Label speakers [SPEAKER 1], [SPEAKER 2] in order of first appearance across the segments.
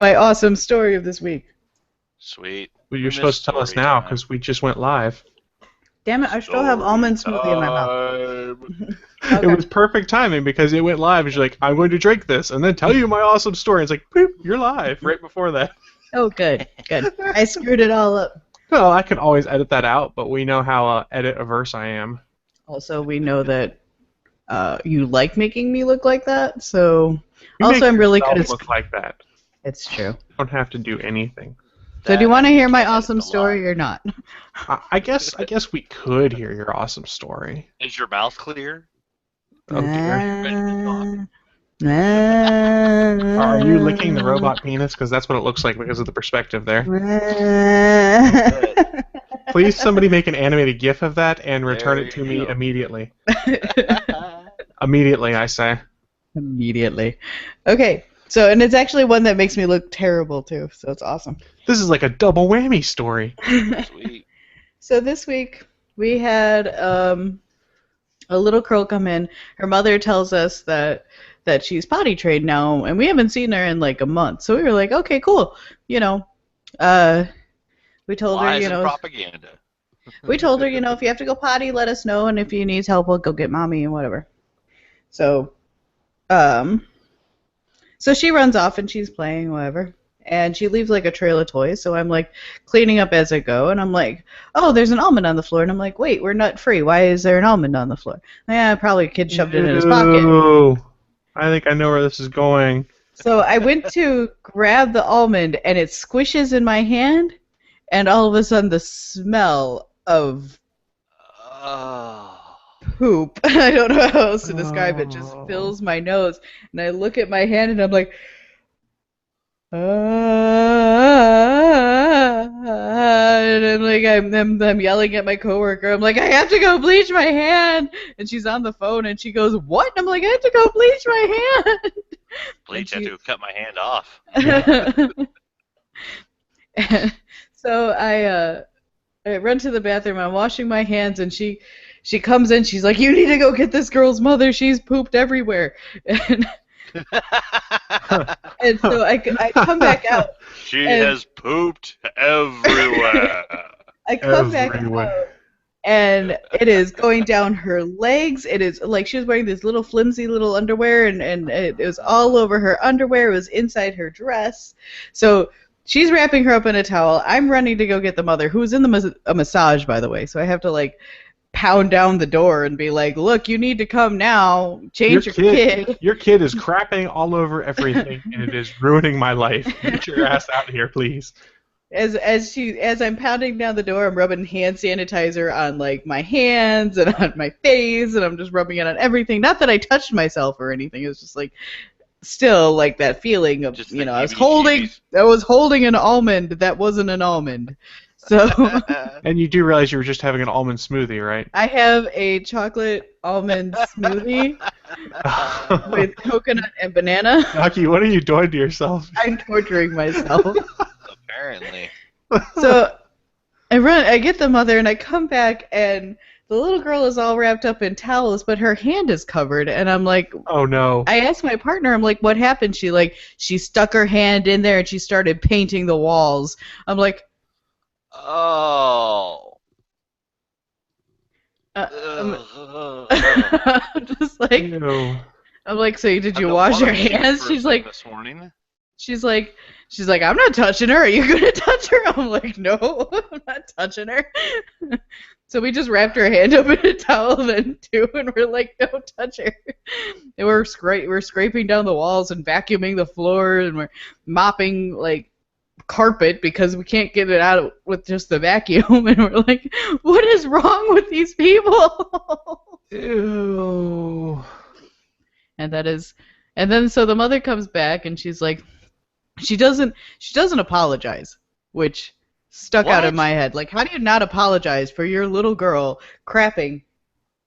[SPEAKER 1] my awesome story of this week.
[SPEAKER 2] Sweet.
[SPEAKER 3] Well, you're supposed to tell us now because we just went live.
[SPEAKER 1] Damn it, I still have almond smoothie in my mouth.
[SPEAKER 3] Okay. It was perfect timing because it went live. And you're like, I'm going to drink this and then tell you my awesome story. It's like, boop, you're live right before that.
[SPEAKER 1] Oh, good. I screwed it all up.
[SPEAKER 3] Well, I can always edit that out, but we know how edit-averse I am.
[SPEAKER 1] Also, we know that you like making me look like that, so... Also, I'm really good at...
[SPEAKER 3] look like that.
[SPEAKER 1] It's true.
[SPEAKER 3] You don't have to do anything.
[SPEAKER 1] So do you want to hear my awesome story or not?
[SPEAKER 3] I guess we could hear your awesome story.
[SPEAKER 2] Is your mouth clear?
[SPEAKER 3] Oh, dear.
[SPEAKER 1] Are
[SPEAKER 3] Are you licking the robot penis? Because that's what it looks like because of the perspective there. Please, somebody make an animated GIF of that and return it to me immediately. Immediately, I say.
[SPEAKER 1] Immediately. Okay, so, and it's actually one that makes me look terrible, too, so it's awesome.
[SPEAKER 3] This is like a double whammy story.
[SPEAKER 2] Sweet.
[SPEAKER 1] So this week, we had a little girl come in. Her mother tells us that she's potty trained now, and we haven't seen her in like a month. So we were like, okay, cool. You know, we told her, you know,
[SPEAKER 2] propaganda.
[SPEAKER 1] we told her, you know, if you have to go potty, let us know, and if you need help, we'll go get mommy and whatever. So, so she runs off and she's playing, whatever. And she leaves like a trail of toys, so I'm like cleaning up as I go, and I'm like, oh, there's an almond on the floor, and I'm like, wait, we're nut free. Why is there an almond on the floor? Yeah, probably a kid shoved it in his pocket.
[SPEAKER 3] I think I know where this is going.
[SPEAKER 1] So I went to grab the almond, and it squishes in my hand, and all of a sudden the smell of poop, I don't know how else to describe it, just fills my nose, and I look at my hand, and I'm like, and I'm like, I'm yelling at my coworker. I'm like, I have to go bleach my hand, and she's on the phone, and she goes, what? And I'm like, I have to go bleach my hand.
[SPEAKER 2] Bleach, I have to cut my hand off.
[SPEAKER 1] So I run to the bathroom. I'm washing my hands, and she comes in. She's like, you need to go get this girl's mother. She's pooped everywhere. And so I come back out.
[SPEAKER 2] She has pooped everywhere.
[SPEAKER 1] I come back out, and it is going down her legs. It is like she was wearing this little flimsy little underwear, and it was all over her underwear. It was inside her dress. So she's wrapping her up in a towel. I'm running to go get the mother, who's in a massage, by the way. So I have to like pound down the door and be like, look, you need to come now. Change your kid.
[SPEAKER 3] Your kid is crapping all over everything, and it is ruining my life. Get your ass out of here, please.
[SPEAKER 1] As I'm pounding down the door, I'm rubbing hand sanitizer on like my hands and on my face, and I'm just rubbing it on everything. Not that I touched myself or anything. It was just like still like that feeling of, you know, I was holding an almond that wasn't an almond. So.
[SPEAKER 3] And you do realize you were just having an almond smoothie, right?
[SPEAKER 1] I have a chocolate almond smoothie with coconut and banana.
[SPEAKER 3] Naki, what are you doing to yourself?
[SPEAKER 1] I'm torturing myself.
[SPEAKER 2] Apparently.
[SPEAKER 1] So I get the mother, and I come back, and the little girl is all wrapped up in towels, but her hand is covered, and I'm like,
[SPEAKER 3] oh no.
[SPEAKER 1] I asked my partner, I'm like, what happened? She stuck her hand in there, and she started painting the walls. I'm like,
[SPEAKER 2] oh.
[SPEAKER 1] I'm just like,
[SPEAKER 3] Ew.
[SPEAKER 1] I'm like, so did you wash your hands?
[SPEAKER 2] She's like, this morning.
[SPEAKER 1] She's like, I'm not touching her. Are you gonna touch her? I'm like, no, I'm not touching her. So we just wrapped her hand up in a towel then too, and we're like, don't touch her. And we're scraping down the walls and vacuuming the floor, and we're mopping like carpet because we can't get it out with just the vacuum. And we're like, what is wrong with these people?
[SPEAKER 3] Ew.
[SPEAKER 1] And then so the mother comes back, and she's like, she doesn't apologize, which stuck out in my head. Like, how do you not apologize for your little girl crapping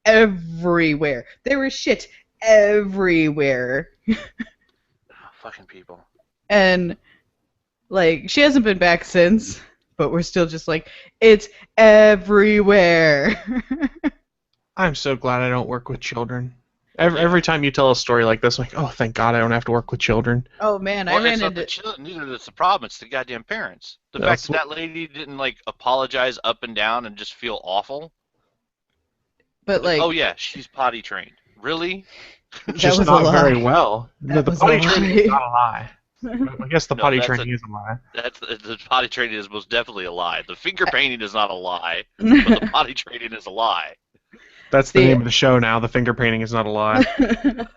[SPEAKER 1] everywhere? There was shit everywhere.
[SPEAKER 2] Fucking people.
[SPEAKER 1] And like, she hasn't been back since, but we're still just like, it's everywhere.
[SPEAKER 3] I'm so glad I don't work with children. Every time you tell a story like this, I'm like, oh, thank God I don't have to work with children.
[SPEAKER 1] Oh man,
[SPEAKER 2] Well,
[SPEAKER 1] I ran
[SPEAKER 2] it's not
[SPEAKER 1] into.
[SPEAKER 2] the children. Neither that's the problem. It's the goddamn parents. The fact
[SPEAKER 3] That's
[SPEAKER 2] that that lady didn't like apologize up and down and just feel awful.
[SPEAKER 1] But
[SPEAKER 2] Like, oh
[SPEAKER 1] like
[SPEAKER 2] yeah, she's potty trained. Really?
[SPEAKER 1] that
[SPEAKER 3] just
[SPEAKER 1] was a
[SPEAKER 3] not very
[SPEAKER 1] lie.
[SPEAKER 3] well.
[SPEAKER 1] That
[SPEAKER 3] The
[SPEAKER 1] was a
[SPEAKER 3] potty training is
[SPEAKER 1] lie.
[SPEAKER 3] not a lie. I guess the
[SPEAKER 2] No,
[SPEAKER 3] potty
[SPEAKER 2] that's
[SPEAKER 3] training
[SPEAKER 2] a
[SPEAKER 3] is a lie.
[SPEAKER 2] that's the potty training is most definitely a lie. The finger painting is not a lie, but the potty training is a lie.
[SPEAKER 3] That's the
[SPEAKER 1] See,
[SPEAKER 3] name of the show now. The finger painting is not a lie.
[SPEAKER 2] That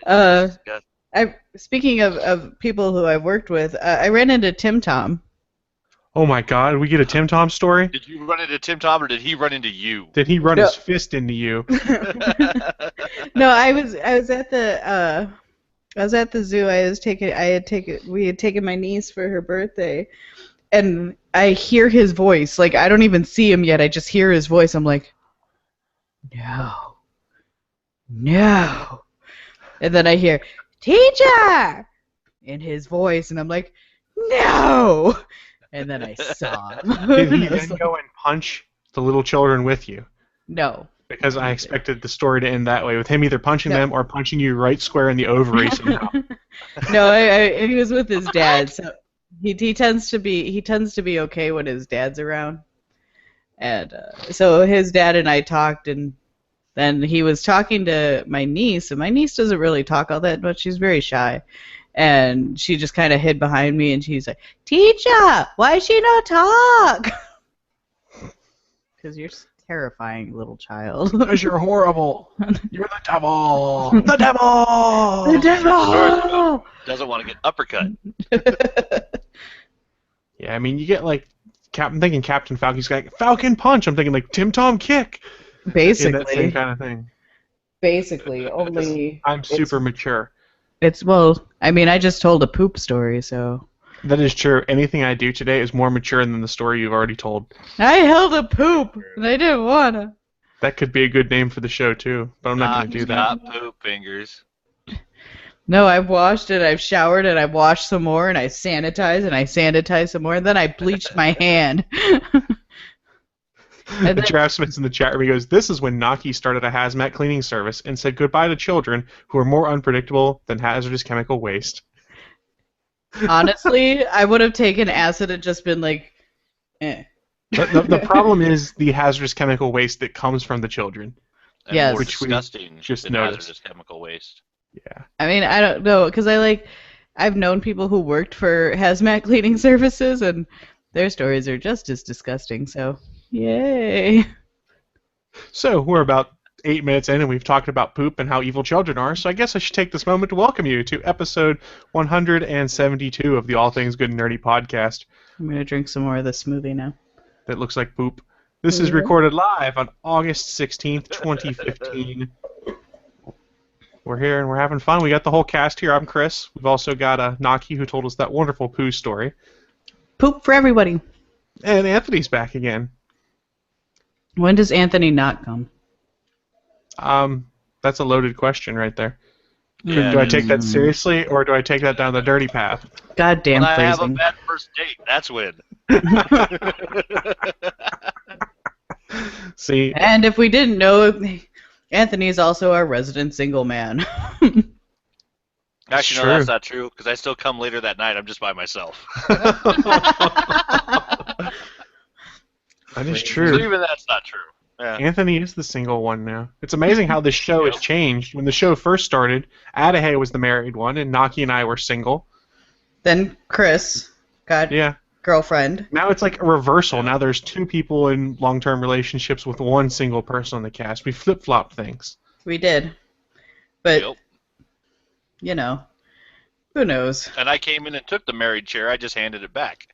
[SPEAKER 1] uh,
[SPEAKER 2] is disgusting.
[SPEAKER 1] speaking of people who I've worked with, I ran into Tim Tom.
[SPEAKER 3] Oh my God, we get a Tim Tom story?
[SPEAKER 2] Did you run into Tim Tom or did he run into you?
[SPEAKER 3] Did he run
[SPEAKER 1] No.
[SPEAKER 3] his fist into you?
[SPEAKER 1] No, I was at the zoo. We had taken my niece for her birthday, and I hear his voice. Like I don't even see him yet. I just hear his voice. I'm like, no, no, and then I hear teacher in his voice, and I'm like, no, and then I saw him.
[SPEAKER 3] Did he
[SPEAKER 1] I was
[SPEAKER 3] then
[SPEAKER 1] like,
[SPEAKER 3] go and punch the little children with you?
[SPEAKER 1] no.
[SPEAKER 3] Because I expected the story to end that way, with him either punching
[SPEAKER 1] No.
[SPEAKER 3] them or punching you right square in the ovary somehow.
[SPEAKER 1] No, he was with his dad, so he tends to be okay when his dad's around, and so his dad and I talked, and then he was talking to my niece, and my niece doesn't really talk all that much. She's very shy, and she just kind of hid behind me, and she's like, "Teacher, why she not talk?" Because you're terrifying, little child.
[SPEAKER 3] Because you're horrible. You're the devil. The devil.
[SPEAKER 1] The devil.
[SPEAKER 2] Doesn't want to get uppercut.
[SPEAKER 3] Yeah, I mean, you get like, I'm thinking Captain Falcon's got Falcon Punch. I'm thinking like Tim Tom Kick. In that same
[SPEAKER 1] Basically,
[SPEAKER 3] kind of thing.
[SPEAKER 1] only
[SPEAKER 3] I'm super mature.
[SPEAKER 1] I mean, I just told a poop story, so.
[SPEAKER 3] That is true. Anything I do today is more mature than the story you've already told.
[SPEAKER 1] I held a poop, and I didn't wanna.
[SPEAKER 3] That could be a good name for the show too, but I'm not going to do that.
[SPEAKER 2] Not poop fingers.
[SPEAKER 1] No, I've washed it, I've showered it, I've washed some more, and I sanitized some more, and then I bleached my hand.
[SPEAKER 3] The draftsman's in the chat room. He goes, "This is when Naki started a hazmat cleaning service and said goodbye to children who are more unpredictable than hazardous chemical waste."
[SPEAKER 1] Honestly, I would have taken acid and just been like, eh.
[SPEAKER 3] The problem is the hazardous chemical waste that comes from the children.
[SPEAKER 2] And
[SPEAKER 1] Yes.
[SPEAKER 2] more
[SPEAKER 3] Which we
[SPEAKER 2] disgusting
[SPEAKER 3] just
[SPEAKER 2] than
[SPEAKER 3] noticed.
[SPEAKER 2] hazardous chemical waste.
[SPEAKER 3] Yeah.
[SPEAKER 1] I mean, I don't know, because I've known people who worked for hazmat cleaning services, and their stories are just as disgusting, so yay.
[SPEAKER 3] So we're about 8 minutes in, and we've talked about poop and how evil children are, so I guess I should take this moment to welcome you to episode 172 of the All Things Good and Nerdy podcast
[SPEAKER 1] I'm going to drink some more of this smoothie now.
[SPEAKER 3] that looks like poop. This is recorded live on August 16th, 2015. We're here and we're having fun. We got the whole cast here. I'm Chris. We've also got Naki, who told us that wonderful poo story.
[SPEAKER 1] Poop for everybody.
[SPEAKER 3] And Anthony's back again.
[SPEAKER 1] When does Anthony not come?
[SPEAKER 3] That's a loaded question right there.
[SPEAKER 2] Yeah,
[SPEAKER 3] Do I
[SPEAKER 2] it
[SPEAKER 3] take
[SPEAKER 2] is.
[SPEAKER 3] that seriously, or do I take that down the dirty path?
[SPEAKER 1] Goddamn
[SPEAKER 2] When I have a
[SPEAKER 1] phrasing.
[SPEAKER 2] bad first date, that's when.
[SPEAKER 3] See,
[SPEAKER 1] And if we didn't know, Anthony is also our resident single man.
[SPEAKER 2] Actually,
[SPEAKER 3] true.
[SPEAKER 2] no, that's not true, because I still come later that night. I'm just by myself.
[SPEAKER 3] that is
[SPEAKER 2] So
[SPEAKER 3] true.
[SPEAKER 2] even that's not true. Yeah.
[SPEAKER 3] Anthony is the single one now. It's amazing how this show has changed. When the show first started, Adahay was the married one, and Naki and I were single.
[SPEAKER 1] Then Chris got
[SPEAKER 3] Yeah.
[SPEAKER 1] girlfriend.
[SPEAKER 3] Now it's like a reversal. Now there's two people in long-term relationships with one single person on the cast. We flip-flopped things.
[SPEAKER 1] We did. But,
[SPEAKER 2] Yep.
[SPEAKER 1] you know, who knows?
[SPEAKER 2] And I came in and took the married chair. I just handed it back.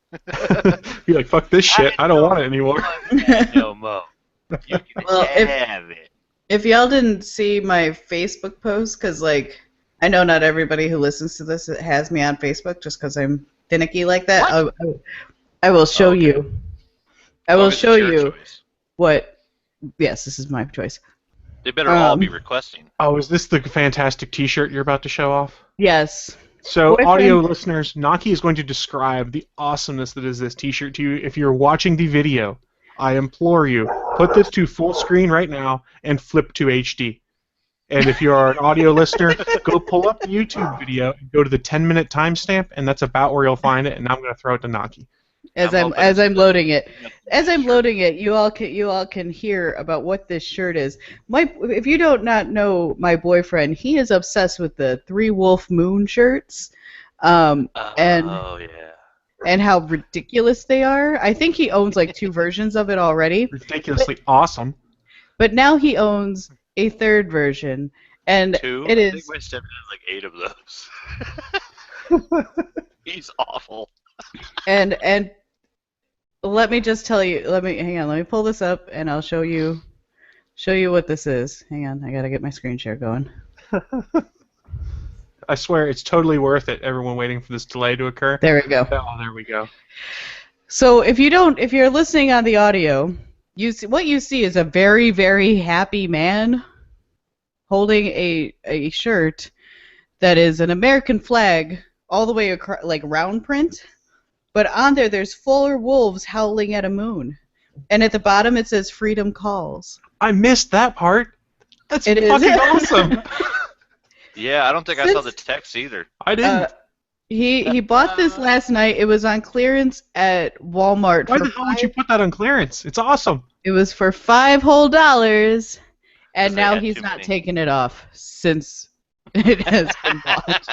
[SPEAKER 3] You're like, fuck this shit. I don't want it anymore.
[SPEAKER 2] No more. You can
[SPEAKER 1] Well,
[SPEAKER 2] have it.
[SPEAKER 1] If y'all didn't see my Facebook post, because, like, I know not everybody who listens to this has me on Facebook just because I'm finicky like that. I will show
[SPEAKER 2] Okay.
[SPEAKER 1] you. I will
[SPEAKER 2] Long as it's
[SPEAKER 1] show
[SPEAKER 2] your
[SPEAKER 1] you
[SPEAKER 2] choice.
[SPEAKER 1] what. Yes, this is my choice.
[SPEAKER 2] They better all be
[SPEAKER 1] Um,
[SPEAKER 2] requesting.
[SPEAKER 3] Oh, is this the fantastic T-shirt you're about to show off?
[SPEAKER 1] Yes.
[SPEAKER 3] So,
[SPEAKER 1] Boyfriend-
[SPEAKER 3] audio listeners, Naki is going to describe the awesomeness that is this T-shirt to you. If you're watching the video, I implore you, put this to full screen right now and flip to HD. And if you're an audio listener, go pull up the YouTube video and go to the 10-minute timestamp, and that's about where you'll find it. And now I'm going to throw it to Naki.
[SPEAKER 1] As I'm loading it, you all can hear about what this shirt is. If you don't not know my boyfriend, he is obsessed with the Three Wolf Moon shirts, and how ridiculous they are. I think he owns like 2 versions of it already.
[SPEAKER 3] Ridiculously awesome.
[SPEAKER 1] But now he owns a 3rd version, and
[SPEAKER 2] 2?
[SPEAKER 1] it is.
[SPEAKER 2] I think my stepdad has like 8 of those. He's awful.
[SPEAKER 1] And let me just tell you. Let me pull this up, and I'll show you what this is. Hang on, I gotta get my screen share going.
[SPEAKER 3] I swear it's totally worth it. Everyone waiting for this delay to occur.
[SPEAKER 1] There we go.
[SPEAKER 3] Oh, there we go.
[SPEAKER 1] So if you're listening on the audio, what you see is a very, very happy man holding a shirt that is an American flag all the way across, like round print, but on there's 4 wolves howling at a moon, and at the bottom it says "Freedom Calls."
[SPEAKER 3] I missed that part. That's
[SPEAKER 1] It
[SPEAKER 3] fucking
[SPEAKER 1] is.
[SPEAKER 3] awesome.
[SPEAKER 2] Yeah, I don't think I saw the text either.
[SPEAKER 3] I didn't.
[SPEAKER 1] He bought this last night. It was on clearance at Walmart.
[SPEAKER 3] Why the hell would you put that on clearance? It's awesome.
[SPEAKER 1] It was for $5 whole, and now
[SPEAKER 2] had
[SPEAKER 1] he's
[SPEAKER 2] too
[SPEAKER 1] not
[SPEAKER 2] many.
[SPEAKER 1] taking it off since it has been bought.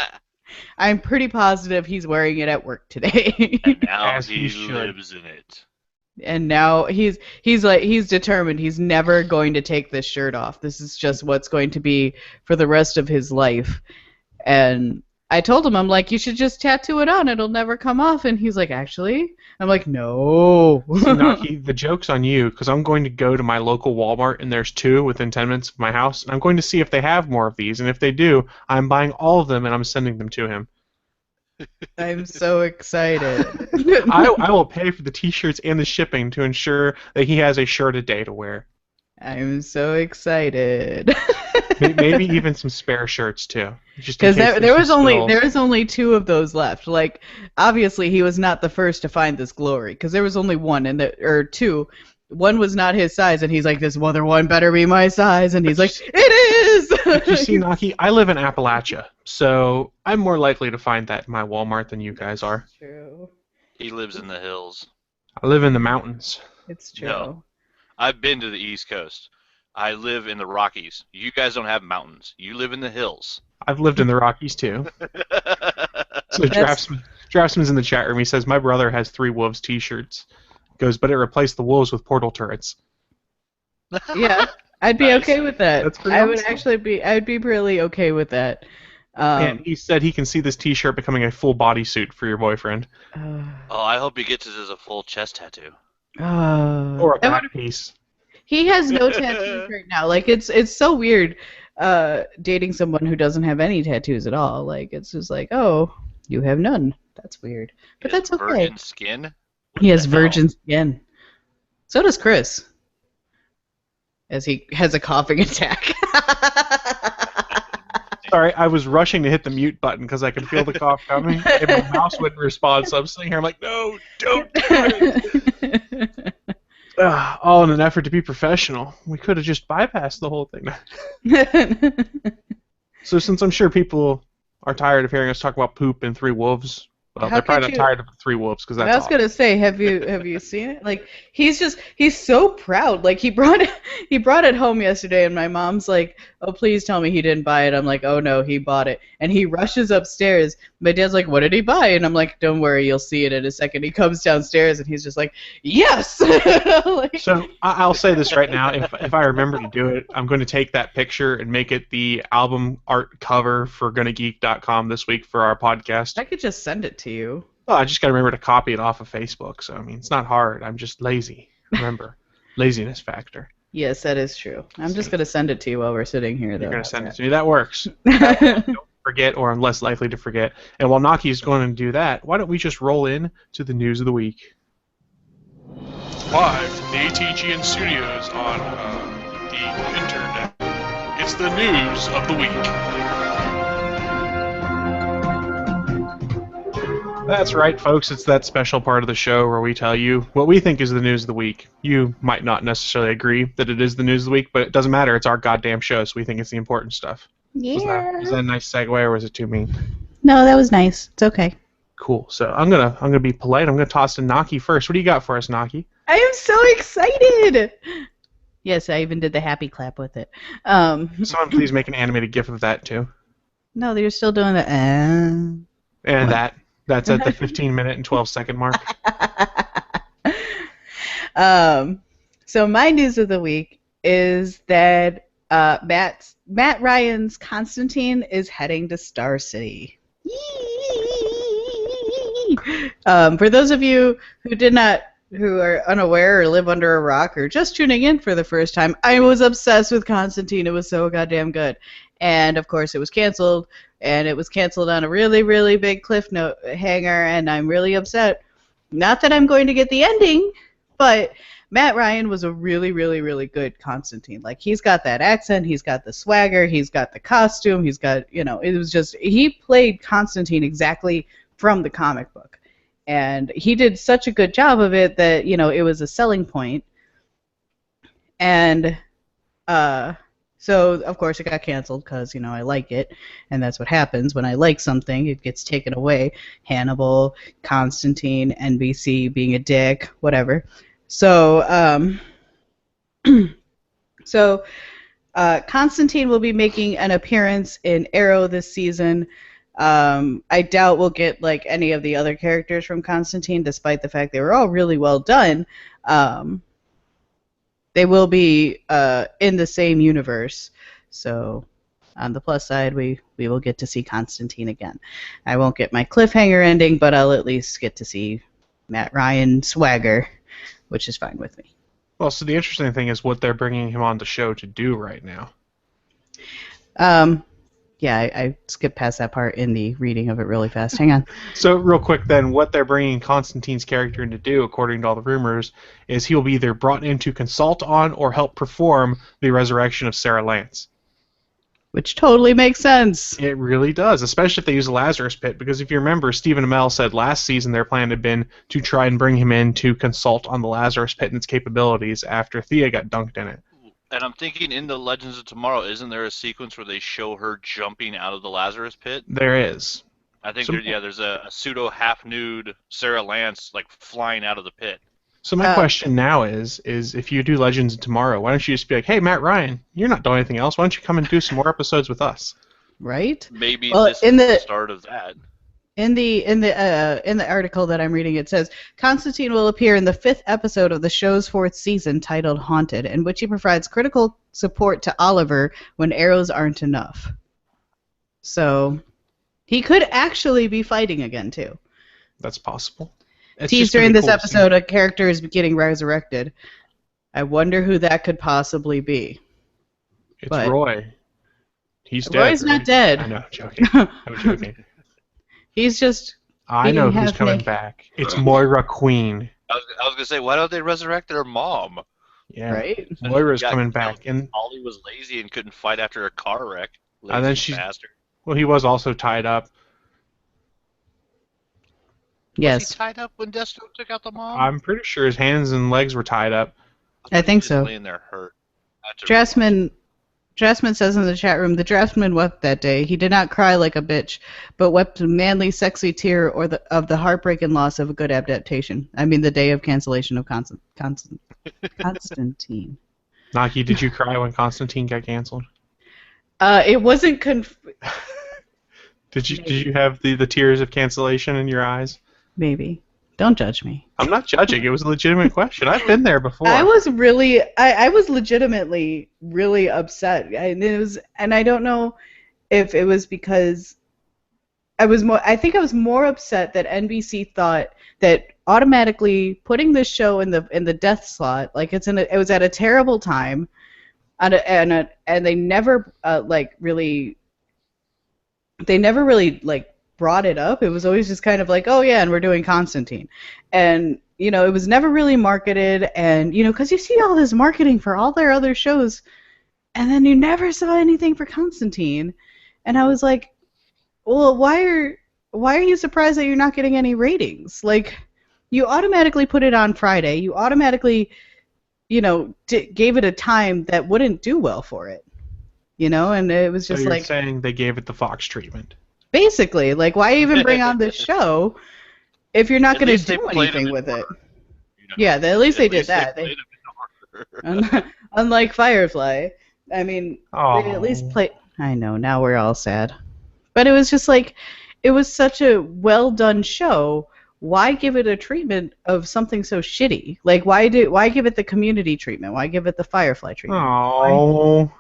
[SPEAKER 1] I'm pretty positive he's wearing it at work today.
[SPEAKER 2] And now
[SPEAKER 3] As he
[SPEAKER 2] he
[SPEAKER 3] should.
[SPEAKER 2] lives in it.
[SPEAKER 1] And now he's determined he's never going to take this shirt off. This is just what's going to be for the rest of his life. And I told him, I'm like, you should just tattoo it on. It'll never come off. And he's like, actually? I'm like, no.
[SPEAKER 3] So, Naki, the joke's on you, because I'm going to go to my local Walmart, and there's 2 within 10 minutes of my house, and I'm going to see if they have more of these. And if they do, I'm buying all of them, and I'm sending them to him.
[SPEAKER 1] I'm so excited.
[SPEAKER 3] I will pay for the T-shirts and the shipping to ensure that he has a shirt a day to wear.
[SPEAKER 1] I'm so excited.
[SPEAKER 3] Maybe even some spare shirts too.
[SPEAKER 1] Because there was only 2 of those left. Like, obviously he was not the first to find this glory, because there was only 1 or 2. One was not his size, and he's like, this other one better be my size, and he's like, it is.
[SPEAKER 3] You see, Naki, I live in Appalachia, so I'm more likely to find that in my Walmart than you guys are.
[SPEAKER 1] True.
[SPEAKER 2] He lives in the hills.
[SPEAKER 3] I live in the mountains.
[SPEAKER 1] It's true.
[SPEAKER 2] No. I've been to the East Coast. I live in the Rockies. You guys don't have mountains. You live in the hills.
[SPEAKER 3] I've lived in the Rockies too. So Draftsman's in the chat room. He says, my brother has 3 Wolves T-shirts. Goes, but it replaced the wolves with portal turrets.
[SPEAKER 1] Yeah, I'd be okay with that.
[SPEAKER 3] That's pretty
[SPEAKER 1] I would
[SPEAKER 3] awesome.
[SPEAKER 1] actually be. I'd be really okay with that.
[SPEAKER 3] And he said he can see this T-shirt becoming a full bodysuit for your boyfriend.
[SPEAKER 2] Oh, I hope he gets it as a full chest tattoo.
[SPEAKER 3] Or a back piece.
[SPEAKER 1] He has no tattoos right now. Like, it's so weird dating someone who doesn't have any tattoos at all. Like, it's just like, oh, you have none. That's weird. But that's okay.
[SPEAKER 2] Virgin skin?
[SPEAKER 1] He has
[SPEAKER 2] What the hell?
[SPEAKER 1] virgin skin. So does Chris. As he has a coughing attack.
[SPEAKER 3] Sorry, I was rushing to hit the mute button because I could feel the cough coming, and my mouse wouldn't respond, so I'm sitting here, I'm like, no, don't do it! All in an effort to be professional. We could have just bypassed the whole thing. So since I'm sure people are tired of hearing us talk about poop and 3 wolves, well,
[SPEAKER 1] How
[SPEAKER 3] they're probably
[SPEAKER 1] could
[SPEAKER 3] not
[SPEAKER 1] you-
[SPEAKER 3] tired of 3 wolves because that's
[SPEAKER 1] I was
[SPEAKER 3] awesome.
[SPEAKER 1] gonna say, have you seen it? Like, he's so proud. Like, he brought it home yesterday, and my mom's like, "Oh, please tell me he didn't buy it." I'm like, "Oh no, he bought it." And he rushes upstairs. My dad's like, "What did he buy?" And I'm like, "Don't worry, you'll see it in a second." He comes downstairs, and he's just like, "Yes!" Like,
[SPEAKER 3] So I'll say this right now: if I remember to do it, I'm going to take that picture and make it the album art cover for GonnaGeek.com this week for our podcast.
[SPEAKER 1] I could just send it to you.
[SPEAKER 3] Well, I just got to remember to copy it off of Facebook. So I mean, it's not hard. I'm just lazy. Remember, laziness factor.
[SPEAKER 1] Yes, that is true. I'm just gonna send it to you while we're sitting here, though.
[SPEAKER 3] You're going to send it to me. That works. Don't forget, or I'm less likely to forget. And while Naki's going to do that, why don't we just roll in to the news of the week? Live from the ATGN studios on the internet, it's the news of the week. That's right, folks. It's that special part of the show where we tell you what we think is the news of the week. You might not necessarily agree that it is the news of the week, but it doesn't matter. It's our goddamn show, so we think it's the important stuff.
[SPEAKER 1] Yeah.
[SPEAKER 3] Was that a nice segue, or was it too mean?
[SPEAKER 1] No, that was nice. It's okay.
[SPEAKER 3] Cool. So I'm gonna be polite. I'm gonna toss to Naki first. What do you got for us, Naki?
[SPEAKER 1] I am so excited. Yes, I even did the happy clap with it.
[SPEAKER 3] Someone please make an animated GIF of that too.
[SPEAKER 1] No, they're still doing the.
[SPEAKER 3] And that's at the 15-minute and 12-second mark.
[SPEAKER 1] So my news of the week is that Matt Ryan's Constantine is heading to Star City. For those of you who are unaware or live under a rock or just tuning in for the first time, I was obsessed with Constantine. It was so goddamn good. And, of course, it was canceled. And it was canceled on a really, really big cliffhanger, and I'm really upset. Not that I'm going to get the ending, but Matt Ryan was a really, really, really good Constantine. Like, he's got that accent, he's got the swagger, he's got the costume, he's got, it was just, he played Constantine exactly from the comic book. And he did such a good job of it that, it was a selling point. And, so, of course, it got canceled because, I like it, and that's what happens. When I like something, it gets taken away. Hannibal, Constantine, NBC being a dick, whatever. So, Constantine will be making an appearance in Arrow this season. I doubt we'll get, any of the other characters from Constantine, despite the fact they were all really well done. They will be in the same universe, so on the plus side, we will get to see Constantine again. I won't get my cliffhanger ending, but I'll at least get to see Matt Ryan swagger, which is fine with me.
[SPEAKER 3] Well, so the interesting thing is what they're bringing him on the show to do right now.
[SPEAKER 1] Yeah, I skipped past that part in the reading of it really fast. Hang on.
[SPEAKER 3] So real quick then, what they're bringing Constantine's character in to do, according to all the rumors, is he will be either brought in to consult on or help perform the resurrection of Sarah Lance.
[SPEAKER 1] Which totally makes sense.
[SPEAKER 3] It really does, especially if they use a Lazarus Pit, because if you remember, Stephen Amell said last season their plan had been to try and bring him in to consult on the Lazarus Pit and its capabilities after Thea got dunked in it.
[SPEAKER 2] And I'm thinking in the Legends of Tomorrow, isn't there a sequence where they show her jumping out of the Lazarus Pit?
[SPEAKER 3] There is.
[SPEAKER 2] I think there's a pseudo half-nude Sarah Lance flying out of the pit.
[SPEAKER 3] So my question now is if you do Legends of Tomorrow, why don't you just be like, hey, Matt Ryan, you're not doing anything else. Why don't you come and do some more episodes with us?
[SPEAKER 1] Right?
[SPEAKER 2] Maybe this is the start of that.
[SPEAKER 1] In the article that I'm reading, it says Constantine will appear in the 5th episode of the show's 4th season, titled Haunted, in which he provides critical support to Oliver when arrows aren't enough. So he could actually be fighting again too.
[SPEAKER 3] That's possible.
[SPEAKER 1] Teaser in this episode, a character is getting resurrected. I wonder who that could possibly be.
[SPEAKER 3] It's Roy. He's dead.
[SPEAKER 1] Roy's not dead.
[SPEAKER 3] I know, I'm joking. I'm joking.
[SPEAKER 1] He's just.
[SPEAKER 3] I know who's coming back. It's Moira Queen.
[SPEAKER 2] I was gonna say, why don't they resurrect her mom?
[SPEAKER 3] Yeah,
[SPEAKER 1] right.
[SPEAKER 3] Moira's coming back, and
[SPEAKER 2] Ollie was lazy and couldn't fight after a car wreck.
[SPEAKER 3] And then well, he was also tied up.
[SPEAKER 1] Yes.
[SPEAKER 2] Was he tied up when Deathstroke took out the mom?
[SPEAKER 3] I'm pretty sure his hands and legs were tied up.
[SPEAKER 1] I think so.
[SPEAKER 2] Laying there hurt.
[SPEAKER 1] Dressman says in the chat room, the draftsman wept that day. He did not cry like a bitch, but wept a manly, sexy tear of the heartbreak and loss of a good adaptation. I mean, the day of cancellation of Constantine.
[SPEAKER 3] Naki, did you cry when Constantine got canceled?
[SPEAKER 1] It wasn't
[SPEAKER 3] Did you have the tears of cancellation in your eyes?
[SPEAKER 1] Maybe. Don't judge me.
[SPEAKER 3] I'm not judging. It was a legitimate question. I've been there before.
[SPEAKER 1] I was legitimately really upset. And I don't know if it was because I think I was more upset that NBC thought that automatically putting this show in the death slot, like it was at a terrible time, and they never really brought it up. It was always just kind of like, oh yeah, and we're doing Constantine. And, it was never really marketed, and, because you see all this marketing for all their other shows, and then you never saw anything for Constantine. And I was like, well, why why are you surprised that you're not getting any ratings? Like, you automatically put it on Friday. You automatically, gave it a time that wouldn't do well for it. And it was
[SPEAKER 3] So
[SPEAKER 1] just
[SPEAKER 3] you're
[SPEAKER 1] like,
[SPEAKER 3] saying they gave it the Fox treatment.
[SPEAKER 1] basically, like, why even bring on this show if you're not
[SPEAKER 2] At
[SPEAKER 1] going
[SPEAKER 2] least
[SPEAKER 1] to
[SPEAKER 2] they
[SPEAKER 1] do
[SPEAKER 2] played
[SPEAKER 1] anything
[SPEAKER 2] in
[SPEAKER 1] with it?
[SPEAKER 2] order,
[SPEAKER 1] Yeah, at least they did
[SPEAKER 2] least
[SPEAKER 1] that.
[SPEAKER 2] played them in order.
[SPEAKER 1] Unlike Firefly, I mean, they at least
[SPEAKER 3] Oh.
[SPEAKER 1] play. I know, now we're all sad. But it was just like, it was such a well done show. Why give it a treatment of something so shitty? Like, why give it the Community treatment? Why give it the Firefly treatment?
[SPEAKER 3] Oh.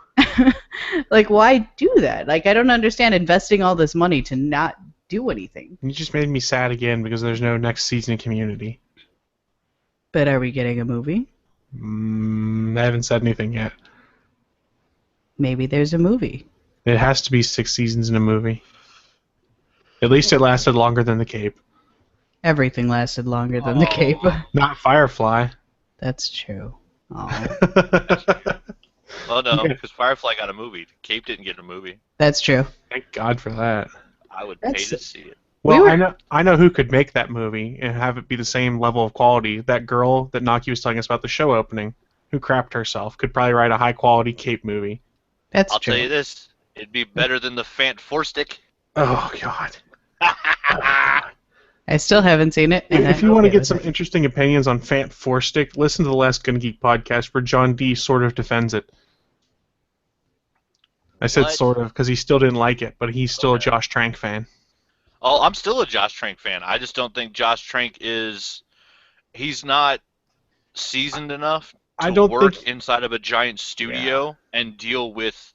[SPEAKER 1] Like, why do that? Like, I don't understand investing all this money to not do anything.
[SPEAKER 3] You just made me sad again because there's no next season of Community.
[SPEAKER 1] But are we getting a movie?
[SPEAKER 3] I haven't said anything yet.
[SPEAKER 1] Maybe there's a movie.
[SPEAKER 3] It has to be 6 seasons in a movie. At least it lasted longer than The Cape.
[SPEAKER 1] Everything lasted longer than the Cape.
[SPEAKER 3] Not Firefly.
[SPEAKER 1] That's true. Oh,
[SPEAKER 2] Well, no, because Firefly got a movie. Cape didn't get a movie.
[SPEAKER 1] that's true.
[SPEAKER 3] Thank God for that.
[SPEAKER 2] I would pay
[SPEAKER 1] That's-
[SPEAKER 2] to see it.
[SPEAKER 3] Well,
[SPEAKER 1] We were-
[SPEAKER 3] I know who could make that movie and have it be the same level of quality. That girl that Naki was telling us about the show opening, who crapped herself, could probably write a high quality Cape movie.
[SPEAKER 1] That's
[SPEAKER 2] I'll
[SPEAKER 1] true.
[SPEAKER 2] tell you this: it'd be better than the Fant Forstick.
[SPEAKER 3] Oh God.
[SPEAKER 1] I still haven't seen it. and
[SPEAKER 3] If
[SPEAKER 1] I'm
[SPEAKER 3] you want to
[SPEAKER 1] okay
[SPEAKER 3] get
[SPEAKER 1] with
[SPEAKER 3] some
[SPEAKER 1] it.
[SPEAKER 3] interesting opinions on Fant Forstick, listen to the last Gonna Geek podcast where John D sort of defends it. I said
[SPEAKER 2] What?
[SPEAKER 3] sort of because he still didn't like it, but he's still a
[SPEAKER 2] Okay.
[SPEAKER 3] Josh Trank fan.
[SPEAKER 2] Oh, I'm still a Josh Trank fan. I just don't think Josh Trank he's not seasoned enough
[SPEAKER 3] I
[SPEAKER 2] to
[SPEAKER 3] don't
[SPEAKER 2] work
[SPEAKER 3] think-
[SPEAKER 2] inside of a giant studio and deal with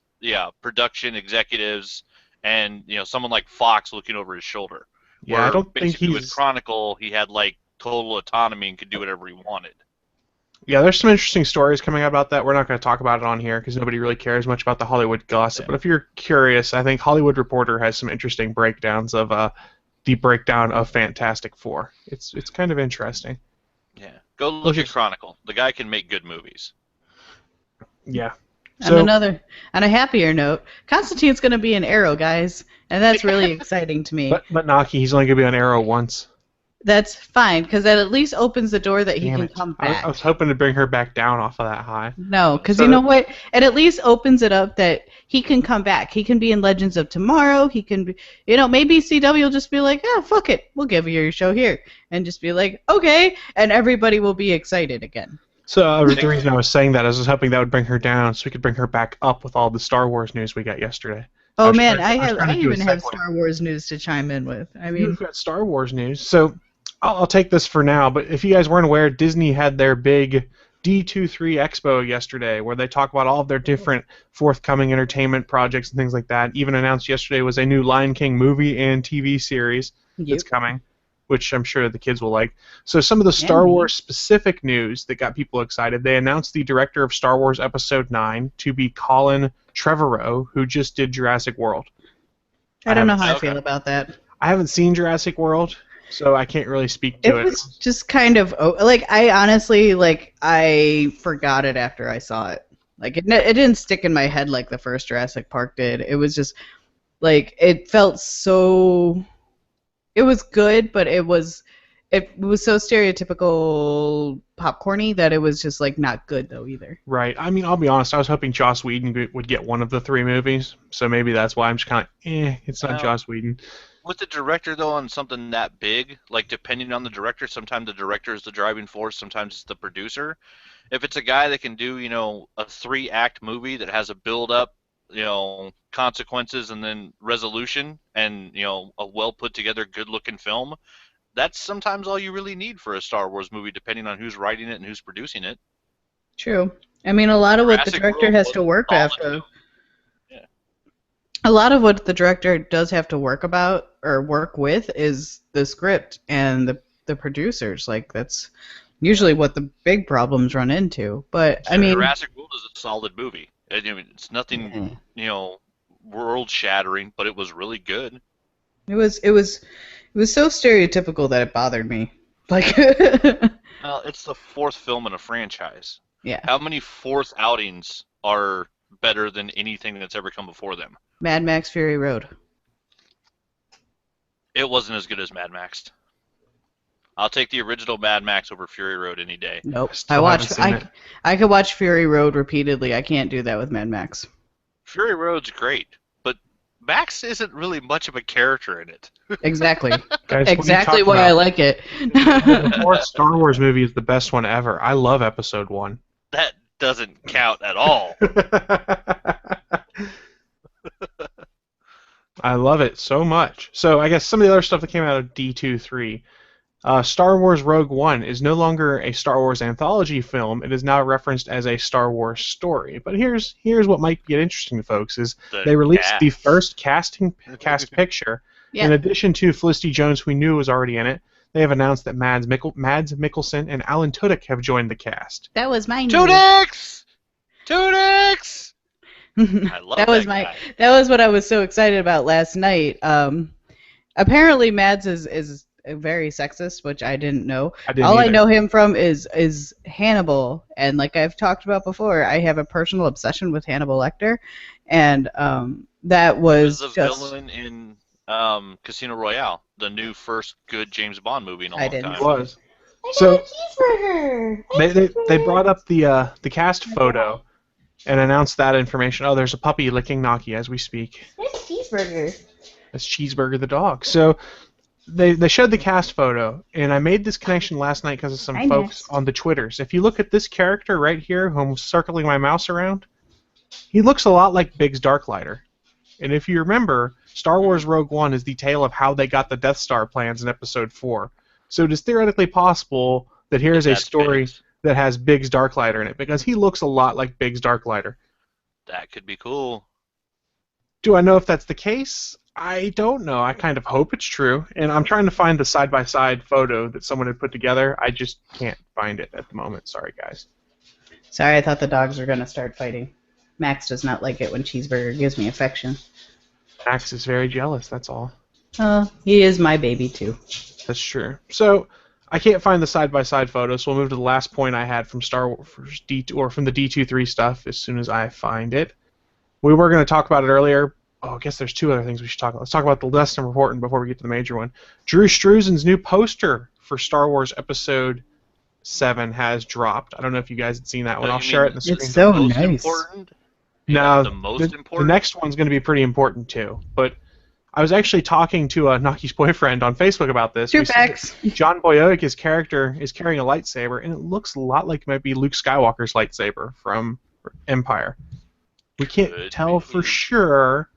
[SPEAKER 2] production executives and someone like Fox looking over his shoulder.
[SPEAKER 3] Yeah,
[SPEAKER 2] Where
[SPEAKER 3] I don't think
[SPEAKER 2] basically with
[SPEAKER 3] he's.
[SPEAKER 2] Chronicle he had like total autonomy and could do whatever he wanted.
[SPEAKER 3] Yeah, there's some interesting stories coming out about that. We're not going to talk about it on here because nobody really cares much about the Hollywood gossip.
[SPEAKER 2] Yeah.
[SPEAKER 3] But if you're curious, I think Hollywood Reporter has some interesting breakdowns of the breakdown of Fantastic Four. It's kind of interesting.
[SPEAKER 2] Yeah, go look at Chronicle. The guy can make good movies.
[SPEAKER 3] Yeah.
[SPEAKER 1] On a happier note, Constantine's going to be in Arrow, guys, and that's really exciting to me.
[SPEAKER 3] But Naki, he's only going to be on Arrow once.
[SPEAKER 1] That's fine, because that at least opens the door that he
[SPEAKER 3] Damn
[SPEAKER 1] can
[SPEAKER 3] it.
[SPEAKER 1] come
[SPEAKER 3] I
[SPEAKER 1] back.
[SPEAKER 3] was hoping to bring her back down off of that high.
[SPEAKER 1] No, because
[SPEAKER 3] So
[SPEAKER 1] you know what? It at least opens it up that he can come back. He can be in Legends of Tomorrow. He can be, maybe CW will just be like, fuck it. We'll give you your show here. And just be like, okay. And everybody will be excited again.
[SPEAKER 3] So the reason I was saying that is I was hoping that would bring her down so we could bring her back up with all the Star Wars news we got yesterday.
[SPEAKER 1] Oh,
[SPEAKER 3] was
[SPEAKER 1] man,
[SPEAKER 3] trying- I was trying to
[SPEAKER 1] I
[SPEAKER 3] do a
[SPEAKER 1] even have
[SPEAKER 3] segue.
[SPEAKER 1] Star Wars news to chime in with. I mean,
[SPEAKER 3] You've got Star Wars news. So I'll take this for now, but if you guys weren't aware, Disney had their big D23 Expo yesterday where they talk about all of their different forthcoming entertainment projects and things like that. Even announced yesterday was a new Lion King movie and TV series that's coming, which I'm sure the kids will like. So some of the Star Wars specific news that got people excited, they announced the director of Star Wars Episode 9 to be Colin Trevorrow, who just did Jurassic World.
[SPEAKER 1] I don't know how I
[SPEAKER 2] Okay.
[SPEAKER 1] feel about that.
[SPEAKER 3] I haven't seen Jurassic World, so I can't really speak to
[SPEAKER 1] It
[SPEAKER 3] it.
[SPEAKER 1] was just kind of I honestly I forgot it after I saw it. Like it didn't stick in my head like the first Jurassic Park did. It was just it felt so. It was good, but it was so stereotypical popcorny that it was just not good though either.
[SPEAKER 3] Right. I mean, I'll be honest. I was hoping Joss Whedon would get one of the 3 movies, so maybe that's why I'm just kind of it's not
[SPEAKER 2] Well,
[SPEAKER 3] Joss Whedon.
[SPEAKER 2] With the director, though, on something that big, depending on the director, sometimes the director is the driving force, sometimes it's the producer. If it's a guy that can do, a 3-act movie that has a build-up, consequences and then resolution and, a well-put-together, good-looking film, that's sometimes all you really need for a Star Wars movie, depending on who's writing it and who's producing it.
[SPEAKER 1] True. I mean, a lot of what the
[SPEAKER 2] Jurassic
[SPEAKER 1] director
[SPEAKER 2] World
[SPEAKER 1] has
[SPEAKER 2] was
[SPEAKER 1] to work
[SPEAKER 2] solid,
[SPEAKER 1] after.
[SPEAKER 2] too. Yeah.
[SPEAKER 1] A lot of what the director does have to work with is the script and the producers. That's usually what the big problems run into. But I mean,
[SPEAKER 2] Jurassic World is a solid movie. I mean, it's nothing, world-shattering, but it was really good.
[SPEAKER 1] it was so stereotypical that it bothered me.
[SPEAKER 2] Well, it's the 4th film in a franchise.
[SPEAKER 1] Yeah,
[SPEAKER 2] How many 4th outings are better than anything that's ever come before them?
[SPEAKER 1] Mad Max Fury Road.
[SPEAKER 2] It wasn't as good as Mad Max. I'll take the original Mad Max over Fury Road any day.
[SPEAKER 1] Nope.
[SPEAKER 3] Still haven't seen it.
[SPEAKER 1] I could watch Fury Road repeatedly. I can't do that with Mad Max.
[SPEAKER 2] Fury Road's great, but Max isn't really much of a character in it.
[SPEAKER 1] Exactly.
[SPEAKER 3] Guys, what are you
[SPEAKER 1] Exactly
[SPEAKER 3] talking
[SPEAKER 1] why I
[SPEAKER 3] about?
[SPEAKER 1] like it.
[SPEAKER 3] The fourth Star Wars movie is the best one ever. I love Episode 1.
[SPEAKER 2] That doesn't count at all.
[SPEAKER 3] I love it so much. So I guess some of the other stuff that came out of D23. Star Wars Rogue One is no longer a Star Wars anthology film. It is now referenced as a Star Wars story. But here's what might get interesting to folks is they released the first cast picture.
[SPEAKER 1] Yeah.
[SPEAKER 3] In addition to Felicity Jones, who we knew was already in it, they have announced that Mads Mikkelsen and Alan Tudyk have joined the cast.
[SPEAKER 1] That was my news.
[SPEAKER 2] Tudix! I love
[SPEAKER 1] that was
[SPEAKER 2] guy.
[SPEAKER 1] That was what I was so excited about last night. Apparently Mads is very sexist, which I didn't know. All I know him from is Hannibal, and like I've talked about before, I have a personal obsession with Hannibal Lecter, and that was
[SPEAKER 2] the
[SPEAKER 1] just
[SPEAKER 2] villain in Casino Royale, the new first good James Bond movie in a long time.
[SPEAKER 3] It was. So they brought up the cast photo and announced that information. Oh, there's a puppy licking Naki as we speak.
[SPEAKER 1] It's Cheeseburger.
[SPEAKER 3] That's Cheeseburger the dog. So they showed the cast photo, and I made this connection last night because of some folks on the Twitters. If you look at this character right here, who I'm circling my mouse around, he looks a lot like Biggs Darklighter. And if you remember, Star Wars Rogue One is the tale of how they got the Death Star plans in Episode 4. So it is theoretically possible that here is a story that has Biggs Darklighter in it, because he looks a lot like Biggs Darklighter.
[SPEAKER 2] That could be cool.
[SPEAKER 3] Do I know if that's the case? I don't know. I kind of hope it's true, and I'm trying to find the side-by-side photo that someone had put together. I just can't find it at the moment. Sorry, guys.
[SPEAKER 1] Sorry, I thought the dogs were going to start fighting. Max does not like it when Cheeseburger gives me affection.
[SPEAKER 3] Max is very jealous, that's all.
[SPEAKER 1] He is my baby, too.
[SPEAKER 3] That's true. So, I can't find the side-by-side photo, so we'll move to the last point I had from Star Wars, from the D23 stuff as soon as I find it. We were going to talk about it earlier. Oh, I guess there's two other things we should talk about. Let's talk about the less important before we get to the major one. Drew Struzan's new poster for Star Wars Episode 7 has dropped. I don't know if you guys had seen that one. I'll share it in the screen.
[SPEAKER 1] It's so
[SPEAKER 2] most
[SPEAKER 1] nice.
[SPEAKER 2] Important?
[SPEAKER 3] No,
[SPEAKER 2] the most important?
[SPEAKER 3] The next one's going to be pretty important too. But I was actually talking to Naki's boyfriend on Facebook about this.
[SPEAKER 1] Two facts.
[SPEAKER 3] John Boyega's character is carrying a lightsaber, and it looks a lot like it might be Luke Skywalker's lightsaber from Empire. We can't tell for sure,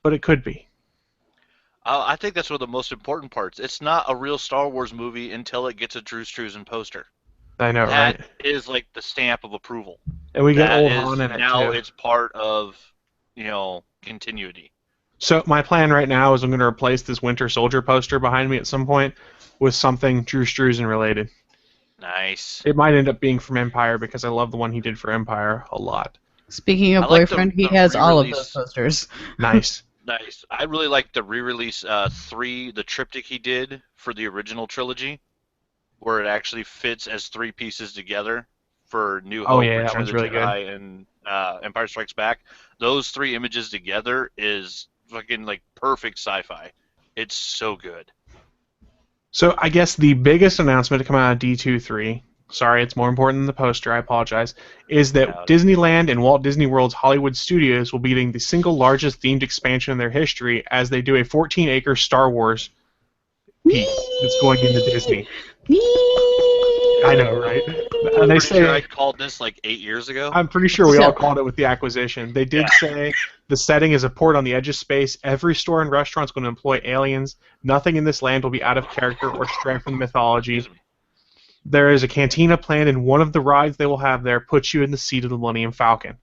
[SPEAKER 3] but it could be.
[SPEAKER 2] I think that's one of the most important parts. It's not a real Star Wars movie until it gets a Drew Struzan poster.
[SPEAKER 3] I know, right?
[SPEAKER 2] That is like the stamp of approval.
[SPEAKER 3] And we get old Han in it
[SPEAKER 2] now
[SPEAKER 3] too.
[SPEAKER 2] It's part of, continuity.
[SPEAKER 3] So my plan right now is I'm going to replace this Winter Soldier poster behind me at some point with something Drew Struzan related.
[SPEAKER 2] Nice.
[SPEAKER 3] It might end up being from Empire because I love the one he did for Empire a lot.
[SPEAKER 1] Speaking of boyfriend, he has all of those posters.
[SPEAKER 3] Nice.
[SPEAKER 2] Nice. I really like the re-release 3, the triptych he did for the original trilogy, where it actually fits as 3 pieces together for New Hope, Return of the Jedi, and Empire Strikes Back. Those 3 images together is fucking like perfect sci-fi. It's so good.
[SPEAKER 3] So I guess the biggest announcement to come out of D23, sorry, it's more important than the poster, I apologize, is that Disneyland and Walt Disney World's Hollywood Studios will be getting the single largest themed expansion in their history as they do a 14-acre Star Wars piece that's going into Disney. I know, right? And they say
[SPEAKER 2] I called this like 8 years ago.
[SPEAKER 3] I'm pretty sure we all called it with the acquisition. They did say the setting is a port on the edge of space. Every store and restaurant is going to employ aliens. Nothing in this land will be out of character or stray from the mythology. There is a cantina planned, and one of the rides they will have there puts you in the seat of the Millennium Falcon.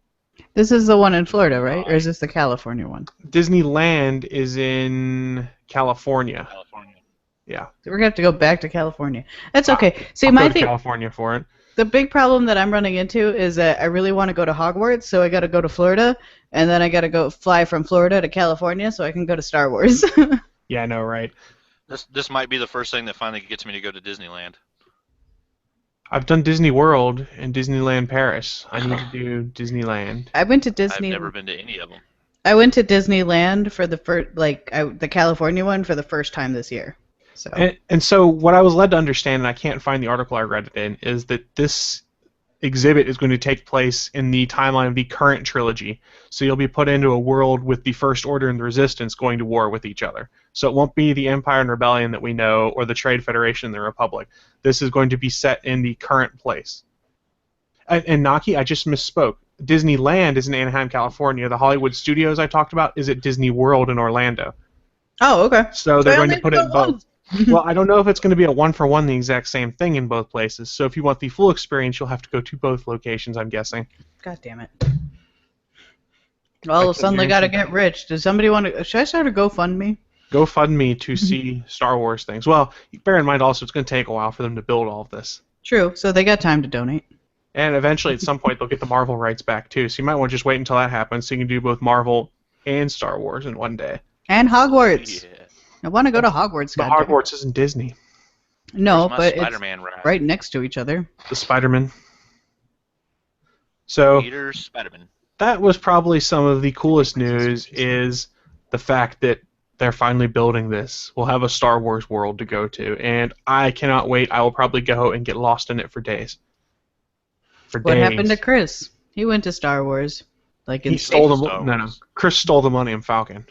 [SPEAKER 1] This is the one in Florida, right? Or is this the California one?
[SPEAKER 3] Disneyland is in California. Yeah.
[SPEAKER 1] So we're going to have to go back to California. That's okay. See,
[SPEAKER 3] I'll
[SPEAKER 1] my
[SPEAKER 3] go to California for it.
[SPEAKER 1] The big problem that I'm running into is that I really want to go to Hogwarts, so I got to go to Florida, and then I got to go fly from Florida to California so I can go to Star Wars.
[SPEAKER 3] Yeah, I know, right?
[SPEAKER 2] This might be the first thing that finally gets me to go to Disneyland.
[SPEAKER 3] I've done Disney World and Disneyland Paris. I need to do Disneyland.
[SPEAKER 1] I went to Disney.
[SPEAKER 2] I've never been to any of them.
[SPEAKER 1] I went to Disneyland for the first, the California one for the first time this year. So
[SPEAKER 3] And so what I was led to understand, and I can't find the article I read it in, is that this exhibit is going to take place in the timeline of the current trilogy. So you'll be put into a world with the First Order and the Resistance going to war with each other. So it won't be the Empire and Rebellion that we know, or the Trade Federation and the Republic. This is going to be set in the current place. And Naki, I just misspoke. Disneyland is in Anaheim, California. The Hollywood Studios I talked about is at Disney World in Orlando.
[SPEAKER 1] Oh, okay.
[SPEAKER 3] So they're going to put it in both.
[SPEAKER 1] once.
[SPEAKER 3] Well, I don't know if it's going to be a one-for-one the exact same thing in both places. So if you want the full experience, you'll have to go to both locations, I'm guessing.
[SPEAKER 1] God damn it. Well, suddenly got to get rich. Does somebody want to... Should I start a GoFundMe?
[SPEAKER 3] GoFundMe to see Star Wars things. Well, bear in mind also it's going to take a while for them to build all of this.
[SPEAKER 1] True, so they got time to donate.
[SPEAKER 3] And eventually, at some point, they'll get the Marvel rights back, too. So you might want to just wait until that happens so you can do both Marvel and Star Wars in one day.
[SPEAKER 1] And Hogwarts.
[SPEAKER 2] Yeah.
[SPEAKER 1] I want to go to Hogwarts.
[SPEAKER 3] But
[SPEAKER 1] goddamn.
[SPEAKER 3] Hogwarts isn't Disney.
[SPEAKER 1] No,
[SPEAKER 2] Where's my
[SPEAKER 1] but it's
[SPEAKER 2] Spider-Man ride?
[SPEAKER 1] right next to each other.
[SPEAKER 3] The Spider-Man. So
[SPEAKER 2] Peter Spider-Man.
[SPEAKER 3] that was probably some of the coolest news is the fact that they're finally building this. We'll have a Star Wars world to go to, and I cannot wait. I will probably go and get lost in it for days.
[SPEAKER 1] What happened to Chris? He went to Star Wars. Like in
[SPEAKER 3] He stole the
[SPEAKER 2] Star
[SPEAKER 3] no.
[SPEAKER 2] Wars.
[SPEAKER 3] Chris stole the money in Falcon.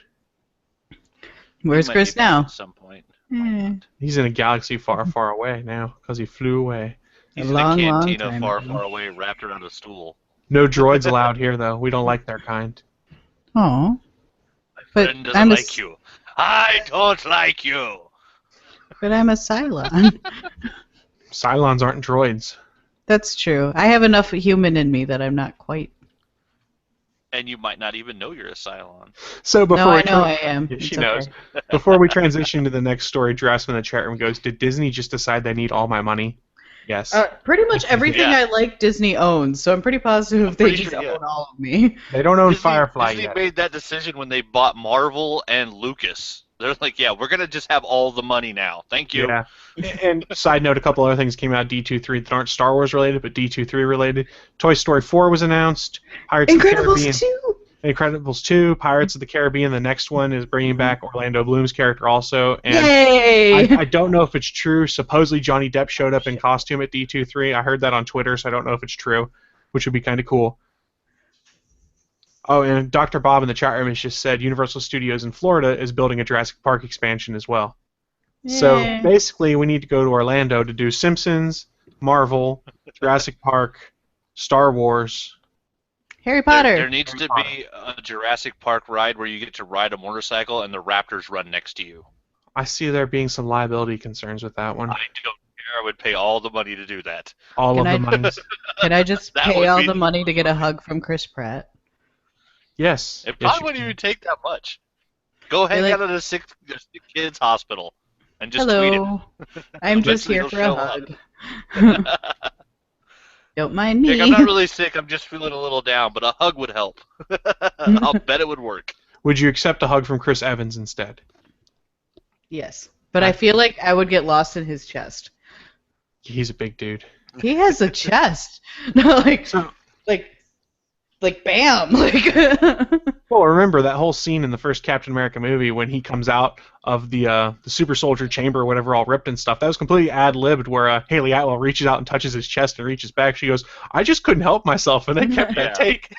[SPEAKER 1] Where's
[SPEAKER 2] He might
[SPEAKER 1] Chris
[SPEAKER 2] be back
[SPEAKER 1] now?
[SPEAKER 2] At some point. Might
[SPEAKER 1] Eh,
[SPEAKER 2] not.
[SPEAKER 3] He's in a galaxy far, far away now because he flew away.
[SPEAKER 1] A
[SPEAKER 2] He's
[SPEAKER 1] long,
[SPEAKER 2] in a
[SPEAKER 1] long
[SPEAKER 2] cantina
[SPEAKER 1] time
[SPEAKER 2] far,
[SPEAKER 1] ago.
[SPEAKER 2] far away, wrapped around a stool.
[SPEAKER 3] No droids allowed here, though. We don't like their kind.
[SPEAKER 1] Aw.
[SPEAKER 2] My
[SPEAKER 1] But
[SPEAKER 2] friend doesn't
[SPEAKER 1] I'm a
[SPEAKER 2] like you. I don't like you.
[SPEAKER 1] But I'm a Cylon.
[SPEAKER 3] Cylons aren't droids.
[SPEAKER 1] That's true. I have enough human in me that I'm not quite.
[SPEAKER 2] And you might not even know you're a Cylon.
[SPEAKER 3] So before
[SPEAKER 1] No,
[SPEAKER 3] we
[SPEAKER 1] I know I am.
[SPEAKER 3] Yeah,
[SPEAKER 1] It's
[SPEAKER 3] she
[SPEAKER 1] okay.
[SPEAKER 3] knows. Before we transition to the next story, Dress in the chat room goes, "Did Disney just decide they need all my money?" Yes.
[SPEAKER 1] Pretty much everything
[SPEAKER 2] Yeah.
[SPEAKER 1] I like Disney owns, so I'm pretty positive they
[SPEAKER 2] pretty
[SPEAKER 1] just
[SPEAKER 2] sure, yeah.
[SPEAKER 1] own all of me.
[SPEAKER 3] They don't own
[SPEAKER 2] Disney,
[SPEAKER 3] Firefly
[SPEAKER 2] Disney
[SPEAKER 3] yet.
[SPEAKER 2] made that decision when they bought Marvel and Lucas. They're like, yeah, we're gonna just have all the money now. Thank you.
[SPEAKER 3] Yeah. And side note, a couple other things came out D23 that aren't Star Wars related, but D23 related. Toy Story 4 was announced. Pirates of the Caribbean.
[SPEAKER 1] Incredibles 2!
[SPEAKER 3] Incredibles 2, Pirates of the Caribbean. The next one is bringing back Orlando Bloom's character also. And
[SPEAKER 1] Yay!
[SPEAKER 3] I don't know if it's true. Supposedly Johnny Depp showed up in costume at D23. I heard that on Twitter, so I don't know if it's true, which would be kind of cool. Oh, and Dr. Bob in the chat room has just said Universal Studios in Florida is building a Jurassic Park expansion as well. So
[SPEAKER 1] Yay.
[SPEAKER 3] basically, we need to go to Orlando to do Simpsons, Marvel, Jurassic Park, Star Wars.
[SPEAKER 1] Harry Potter.
[SPEAKER 2] There needs to be a Jurassic Park ride where you get to ride a motorcycle and the raptors run next to you.
[SPEAKER 3] I see there being some liability concerns with that one.
[SPEAKER 2] I don't care. I would pay all the money to do that.
[SPEAKER 3] All
[SPEAKER 1] Can
[SPEAKER 3] of
[SPEAKER 1] I-
[SPEAKER 3] the monies.
[SPEAKER 1] Can I just
[SPEAKER 2] That
[SPEAKER 1] pay
[SPEAKER 2] would
[SPEAKER 1] all
[SPEAKER 2] be-
[SPEAKER 1] the money to get a hug from Chris Pratt?
[SPEAKER 3] Yes.
[SPEAKER 2] It
[SPEAKER 3] yes,
[SPEAKER 2] probably
[SPEAKER 3] you
[SPEAKER 2] wouldn't
[SPEAKER 3] can.
[SPEAKER 2] even take that much. Go hang
[SPEAKER 1] like-
[SPEAKER 2] out at a sick kids hospital and just tweet it.
[SPEAKER 1] Hello. I'm just
[SPEAKER 2] Eventually
[SPEAKER 1] here
[SPEAKER 2] he'll
[SPEAKER 1] for a
[SPEAKER 2] show up.
[SPEAKER 1] hug. Don't mind me.
[SPEAKER 2] Nick, I'm not really sick. I'm just feeling a little down, but a hug would help. I'll bet it would work.
[SPEAKER 3] Would you accept a hug from Chris Evans instead?
[SPEAKER 1] Yes. But I feel like I would get lost in his chest.
[SPEAKER 3] He's a big dude.
[SPEAKER 1] He has a chest. No, like bam.
[SPEAKER 3] Well, remember that whole scene in the first Captain America movie when he comes out of the super soldier chamber or whatever, all ripped and stuff. That was completely ad-libbed, where Haley Atwell reaches out and touches his chest and reaches back. She goes, "I just couldn't help myself," and they kept that
[SPEAKER 2] Yeah.
[SPEAKER 3] take.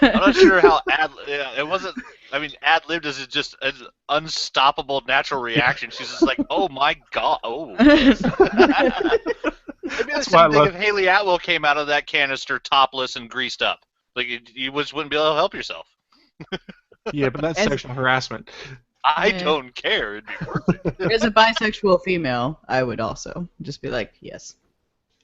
[SPEAKER 2] I'm not sure how it wasn't. I mean, ad-libbed is just an unstoppable natural reaction. She's just like, "Oh my god, oh." It'd be the
[SPEAKER 3] That's why I
[SPEAKER 2] same thing
[SPEAKER 3] love-
[SPEAKER 2] if Haley Atwell came out of that canister topless and greased up. Like you just wouldn't be able to help yourself.
[SPEAKER 3] Yeah, but that's
[SPEAKER 1] As-
[SPEAKER 3] sexual harassment.
[SPEAKER 2] I
[SPEAKER 1] Yeah.
[SPEAKER 2] don't care. It'd be worth it.
[SPEAKER 1] As a bisexual female, I would also just be like, yes.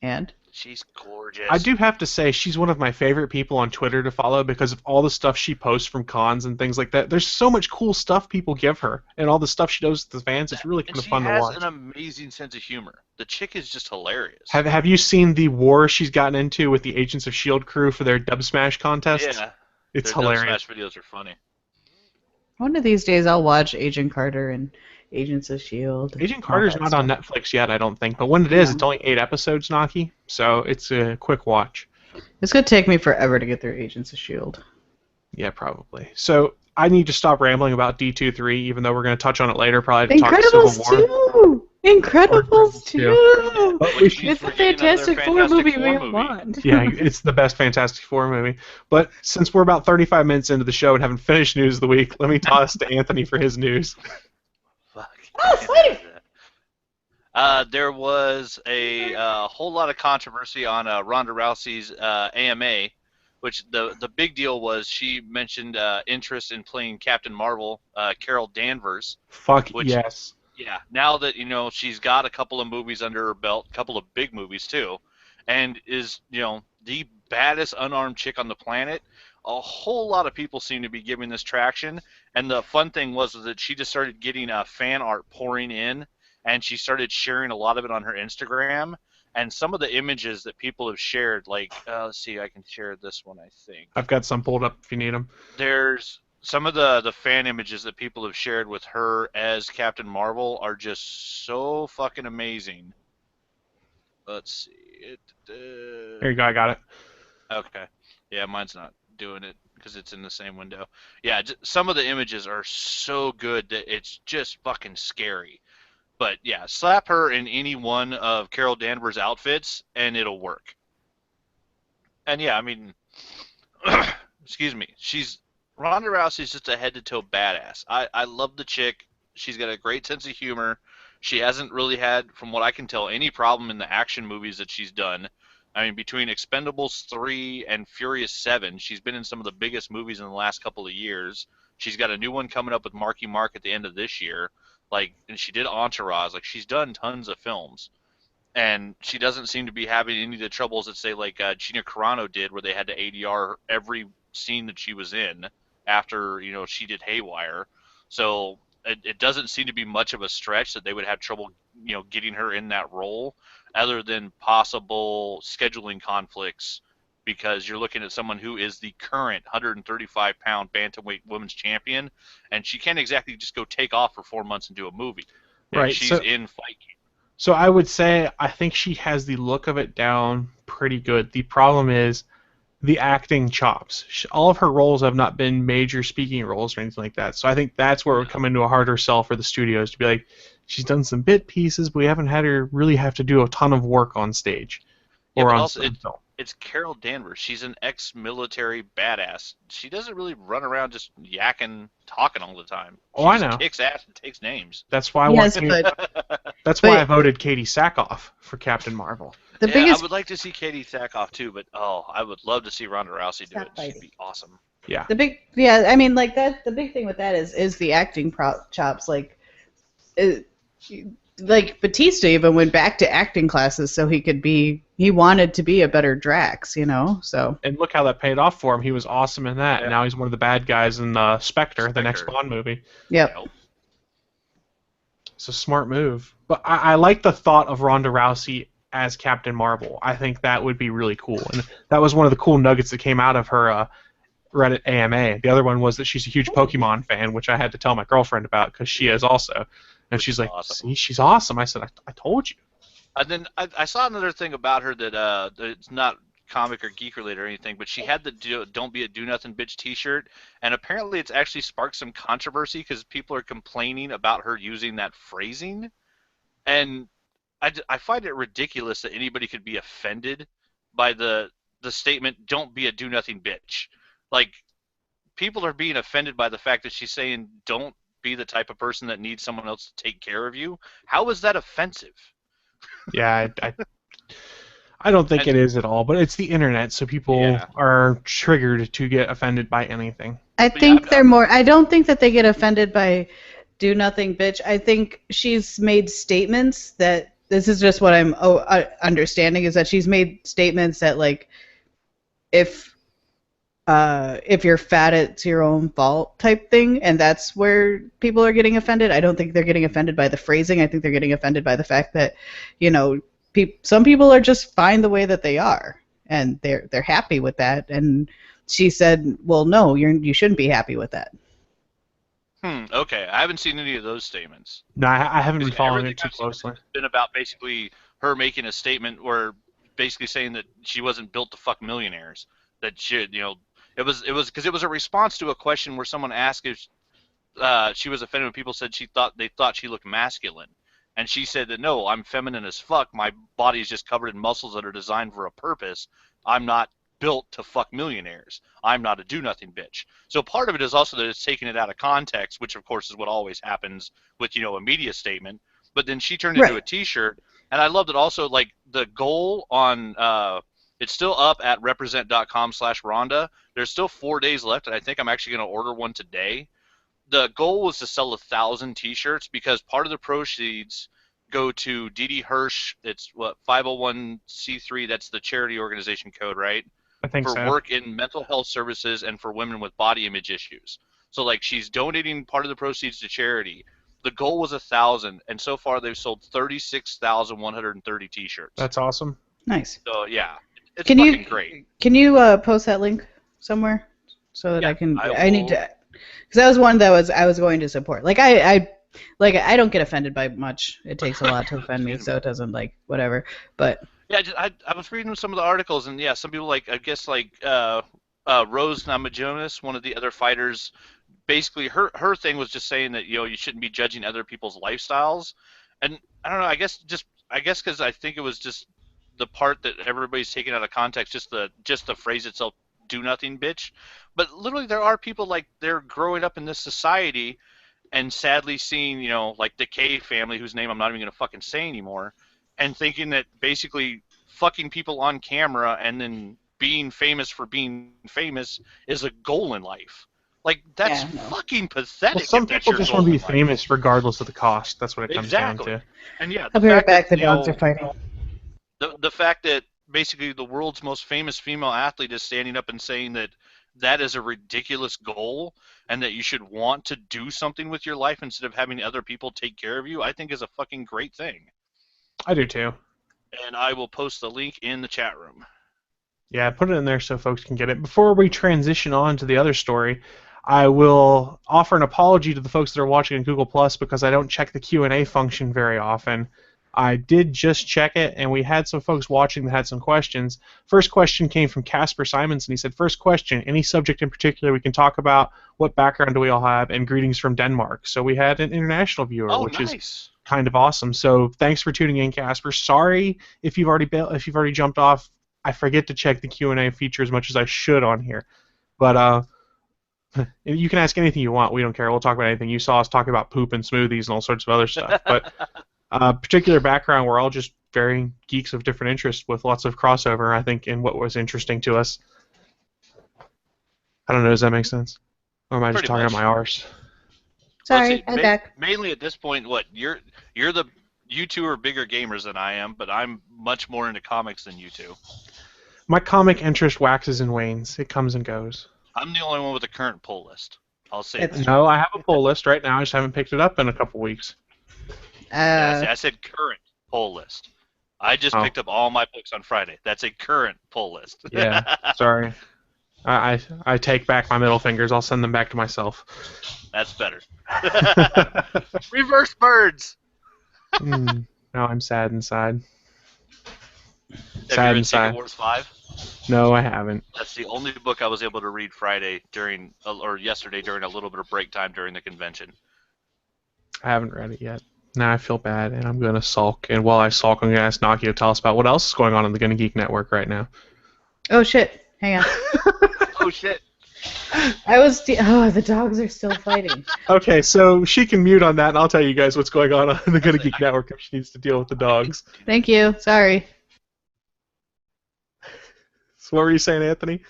[SPEAKER 1] And?
[SPEAKER 2] She's gorgeous.
[SPEAKER 3] I do have to say she's one of my favorite people on Twitter to follow because of all the stuff she posts from cons and things like that. There's so much cool stuff people give her, and all the stuff she does with the fans. It's really kind
[SPEAKER 2] And
[SPEAKER 3] of
[SPEAKER 2] she
[SPEAKER 3] fun to
[SPEAKER 2] has
[SPEAKER 3] watch.
[SPEAKER 2] an amazing sense of humor. The chick is just hilarious.
[SPEAKER 3] Have you seen the war she's gotten into with the Agents of S.H.I.E.L.D. crew for their Dub Smash contests?
[SPEAKER 2] Yeah,
[SPEAKER 3] It's
[SPEAKER 2] their
[SPEAKER 3] hilarious.
[SPEAKER 2] Smash videos are funny.
[SPEAKER 1] One of these days I'll watch Agent Carter and Agents of S.H.I.E.L.D.
[SPEAKER 3] Agent Carter's not on Netflix yet, I don't think, but when it is, it's only 8 episodes, Naki, so it's a quick watch.
[SPEAKER 1] It's going to take me forever to get through Agents of S.H.I.E.L.D.
[SPEAKER 3] Yeah, probably. So I need to stop rambling about D23, even though we're going to touch on it later, probably to talk
[SPEAKER 1] Incredibles
[SPEAKER 3] Civil War.
[SPEAKER 1] 2! Incredibles 2!
[SPEAKER 3] But
[SPEAKER 2] Which means
[SPEAKER 1] It's the
[SPEAKER 2] we're getting another
[SPEAKER 1] Fantastic Four
[SPEAKER 2] Fantastic
[SPEAKER 1] movie we
[SPEAKER 2] Four movie.
[SPEAKER 1] want.
[SPEAKER 3] Yeah, it's the best Fantastic Four movie. But since we're about 35 minutes into the show and haven't finished News of the Week, let me toss to Anthony for his news.
[SPEAKER 2] Fuck.
[SPEAKER 1] Oh, sweet!
[SPEAKER 2] There was a whole lot of controversy on Ronda Rousey's AMA, which the big deal was she mentioned interest in playing Captain Marvel, Carol Danvers.
[SPEAKER 3] Fuck
[SPEAKER 2] Which,
[SPEAKER 3] yes.
[SPEAKER 2] Yeah, now that she's got a couple of movies under her belt, a couple of big movies too, and is the baddest unarmed chick on the planet. A whole lot of people seem to be giving this traction, and the fun thing was that she just started getting fan art pouring in, and she started sharing a lot of it on her Instagram. And some of the images that people have shared, like let's see, I can share this one. I think
[SPEAKER 3] I've got some pulled up if you need them.
[SPEAKER 2] there's some of the fan images that people have shared with her as Captain Marvel are just so fucking amazing. Let's see.
[SPEAKER 3] Here you go, I got it.
[SPEAKER 2] Okay. Yeah, mine's not doing it because it's in the same window. Yeah, some of the images are so good that it's just fucking scary. But yeah, slap her in any one of Carol Danvers' outfits and it'll work. And yeah, I mean, excuse me, Ronda Rousey's just a head-to-toe badass. I love the chick. She's got a great sense of humor. She hasn't really had, from what I can tell, any problem in the action movies that she's done. I mean, between Expendables 3 and Furious 7, she's been in some of the biggest movies in the last couple of years. She's got a new one coming up with Marky Mark at the end of this year. And she did Entourage. She's done tons of films. And she doesn't seem to be having any of the troubles that, say, Gina Carano did, where they had to ADR every scene that she was in after, she did Haywire. So it doesn't seem to be much of a stretch that they would have trouble, getting her in that role, other than possible scheduling conflicts, because you're looking at someone who is the current 135-pound bantamweight women's champion, and she can't exactly just go take off for 4 months and do a movie.
[SPEAKER 3] Right.
[SPEAKER 2] She's in fight camp.
[SPEAKER 3] So I would say I think she has the look of it down pretty good. The problem is the acting chops. All of her roles have not been major speaking roles or anything like that. So I think that's where it would come into a harder sell for the studios to be like, she's done some bit pieces, but we haven't had her really have to do a ton of work on stage or on film.
[SPEAKER 2] It's Carol Danvers. She's an ex-military badass. She doesn't really run around just yakking, talking all the time. She
[SPEAKER 3] I know.
[SPEAKER 2] Kicks ass and takes names.
[SPEAKER 3] That's why I voted Katie Sackhoff for Captain Marvel.
[SPEAKER 2] I would like to see Katie Sackhoff too, but I would love to see Ronda Rousey do it. She'd be awesome.
[SPEAKER 3] Yeah.
[SPEAKER 1] The big thing with that is the acting chops. Like Batista even went back to acting classes so he wanted to be a better Drax, so.
[SPEAKER 3] And look how that paid off for him. He was awesome in that.
[SPEAKER 2] Yeah.
[SPEAKER 3] And now he's one of the bad guys in Spectre, the next Bond movie.
[SPEAKER 1] Yep.
[SPEAKER 3] It's a smart move. But I like the thought of Ronda Rousey as Captain Marvel. I think that would be really cool. And that was one of the cool nuggets that came out of her Reddit AMA. The other one was that she's a huge Pokemon fan, which I had to tell my girlfriend about because she is also. And she's like,
[SPEAKER 2] awesome.
[SPEAKER 3] See, she's awesome. I said, I told you.
[SPEAKER 2] And then I saw another thing about her that it's not comic or geek related or anything, but she had the "Don't be a do nothing bitch" T-shirt, and apparently it's actually sparked some controversy because people are complaining about her using that phrasing, and I find it ridiculous that anybody could be offended by the statement "Don't be a do nothing bitch." People are being offended by the fact that she's saying don't be the type of person that needs someone else to take care of you. How is that offensive?
[SPEAKER 3] Yeah, I don't think it is at all, but it's the internet, so people are triggered to get offended by anything.
[SPEAKER 1] I think they're more. I don't think that they get offended by "do nothing, bitch." I think she's made statements that this is just what I'm understanding is that she's made statements that if you're fat, it's your own fault type thing, and that's where people are getting offended. I don't think they're getting offended by the phrasing. I think they're getting offended by the fact that, some people are just fine the way that they are, and they're happy with that. And she said, "Well, no, you shouldn't be happy with that."
[SPEAKER 2] Okay, I haven't seen any of those statements.
[SPEAKER 3] No, I haven't been following it too closely.
[SPEAKER 2] It's been about basically her making a statement where basically saying that she wasn't built to fuck millionaires. That she, It was because it was a response to a question where someone asked if she was offended when people said they thought she looked masculine, and she said that no, I'm feminine as fuck. My body is just covered in muscles that are designed for a purpose. I'm not built to fuck millionaires. I'm not a do nothing bitch. So part of it is also that it's taking it out of context, which of course is what always happens with a media statement. But then she turned into a T-shirt, and I loved it also. Like the goal on it's still up at represent.com/Ronda. There's still 4 days left, and I think I'm actually going to order one today. The goal was to sell 1,000 T-shirts because part of the proceeds go to Dee Hirsch. It's what 501c3. That's the charity organization code, right?
[SPEAKER 3] I think
[SPEAKER 2] For
[SPEAKER 3] so.
[SPEAKER 2] work in mental health services and for women with body image issues. So like she's donating part of the proceeds to charity. The goal was 1,000, and so far they've sold 36,130 T-shirts.
[SPEAKER 3] That's awesome.
[SPEAKER 1] Nice.
[SPEAKER 2] So yeah, it's fucking great.
[SPEAKER 1] Can you post that link somewhere so that
[SPEAKER 2] Yeah,
[SPEAKER 1] I can?
[SPEAKER 2] I
[SPEAKER 1] I need
[SPEAKER 2] will-
[SPEAKER 1] to, because that was one that I was going to support. Like I don't get offended by much. It takes a lot to offend me, so it doesn't whatever. But
[SPEAKER 2] Yeah, I was reading some of the articles, and yeah, some people I guess Rose Namajunas, one of the other fighters, basically her thing was just saying that you shouldn't be judging other people's lifestyles, and I don't know, I guess because I think it was just the part that everybody's taking out of context, just the phrase itself, do nothing bitch, but literally there are people they're growing up in this society and sadly seeing, like the K family, whose name I'm not even going to fucking say anymore, and thinking that basically fucking people on camera and then being famous for being famous is a goal in life. Like, that's fucking pathetic.
[SPEAKER 3] Well, some people just want to be famous regardless of the cost. That's what it comes down to.
[SPEAKER 2] And yeah,
[SPEAKER 1] I'll be right back. The dogs are fighting.
[SPEAKER 2] The fact that basically the world's most famous female athlete is standing up and saying that is a ridiculous goal and that you should want to do something with your life instead of having other people take care of you, I think is a fucking great thing.
[SPEAKER 3] I do too.
[SPEAKER 2] And I will post the link in the chat room.
[SPEAKER 3] Yeah, put it in there so folks can get it. Before we transition on to the other story, I will offer an apology to the folks that are watching on Google Plus because I don't check the Q&A function very often. I did just check it, and we had some folks watching that had some questions. First question came from Casper Simonson. He said, first question, any subject in particular we can talk about? What background do we all have? And greetings from Denmark. So we had an international viewer, which is kind of awesome. So thanks for tuning in, Casper. Sorry if you've already jumped off. I forget to check the Q&A feature as much as I should on here. But you can ask anything you want. We don't care. We'll talk about anything. You saw us talk about poop and smoothies and all sorts of other stuff. But particular background, we're all just varying geeks of different interests with lots of crossover, I think, in what was interesting to us. I don't know. Does that make sense? Or am I just talking about my arse?
[SPEAKER 1] Sorry, I'm back.
[SPEAKER 2] Mainly at this point, you two are bigger gamers than I am, but I'm much more into comics than you two.
[SPEAKER 3] My comic interest waxes and wanes. It comes and goes.
[SPEAKER 2] I'm the only one with a current pull list. I'll say that.
[SPEAKER 3] No, I have a pull list right now. I just haven't picked it up in a couple weeks.
[SPEAKER 2] I said current pull list. I just picked up all my books on Friday. That's a current pull list.
[SPEAKER 3] Yeah, sorry. I take back my middle fingers. I'll send them back to myself.
[SPEAKER 2] That's better. Reverse birds!
[SPEAKER 3] Now I'm sad inside.
[SPEAKER 2] Have you read Secret Wars 5?
[SPEAKER 3] No, I haven't.
[SPEAKER 2] That's the only book I was able to read yesterday during a little bit of break time during the convention.
[SPEAKER 3] I haven't read it yet. Now I feel bad, and I'm going to sulk. And while I sulk, I'm going to ask Naki to tell us about what else is going on the Gonna Geek Network right now.
[SPEAKER 1] Oh, shit. Hang on.
[SPEAKER 2] Oh, shit.
[SPEAKER 1] The dogs are still fighting.
[SPEAKER 3] Okay, so she can mute on that, and I'll tell you guys what's going on the Gonna Geek Network if she needs to deal with the dogs.
[SPEAKER 1] Thank you. Sorry.
[SPEAKER 3] So what were you saying, Anthony?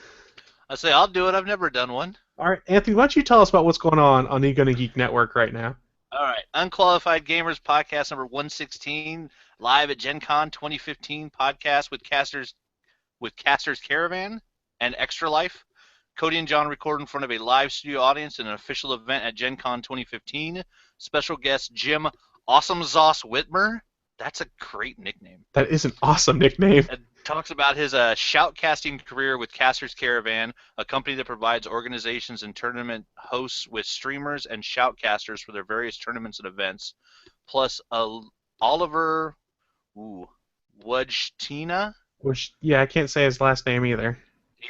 [SPEAKER 2] I say, I'll do it. I've never done one.
[SPEAKER 3] All right, Anthony, why don't you tell us about what's going on the Gonna Geek Network right now?
[SPEAKER 2] All right. Unqualified Gamers podcast number 116, live at Gen Con 2015 podcast with Caster's Caravan and Extra Life. Cody and John record in front of a live studio audience in an official event at Gen Con 2015. Special guest Jim Awesome Zoss Whitmer. That's a great nickname.
[SPEAKER 3] That is an awesome nickname.
[SPEAKER 2] It talks about his shoutcasting career with Caster's Caravan, a company that provides organizations and tournament hosts with streamers and shoutcasters for their various tournaments and events, plus Oliver Wojtina.
[SPEAKER 3] Which, yeah, I can't say his last name either.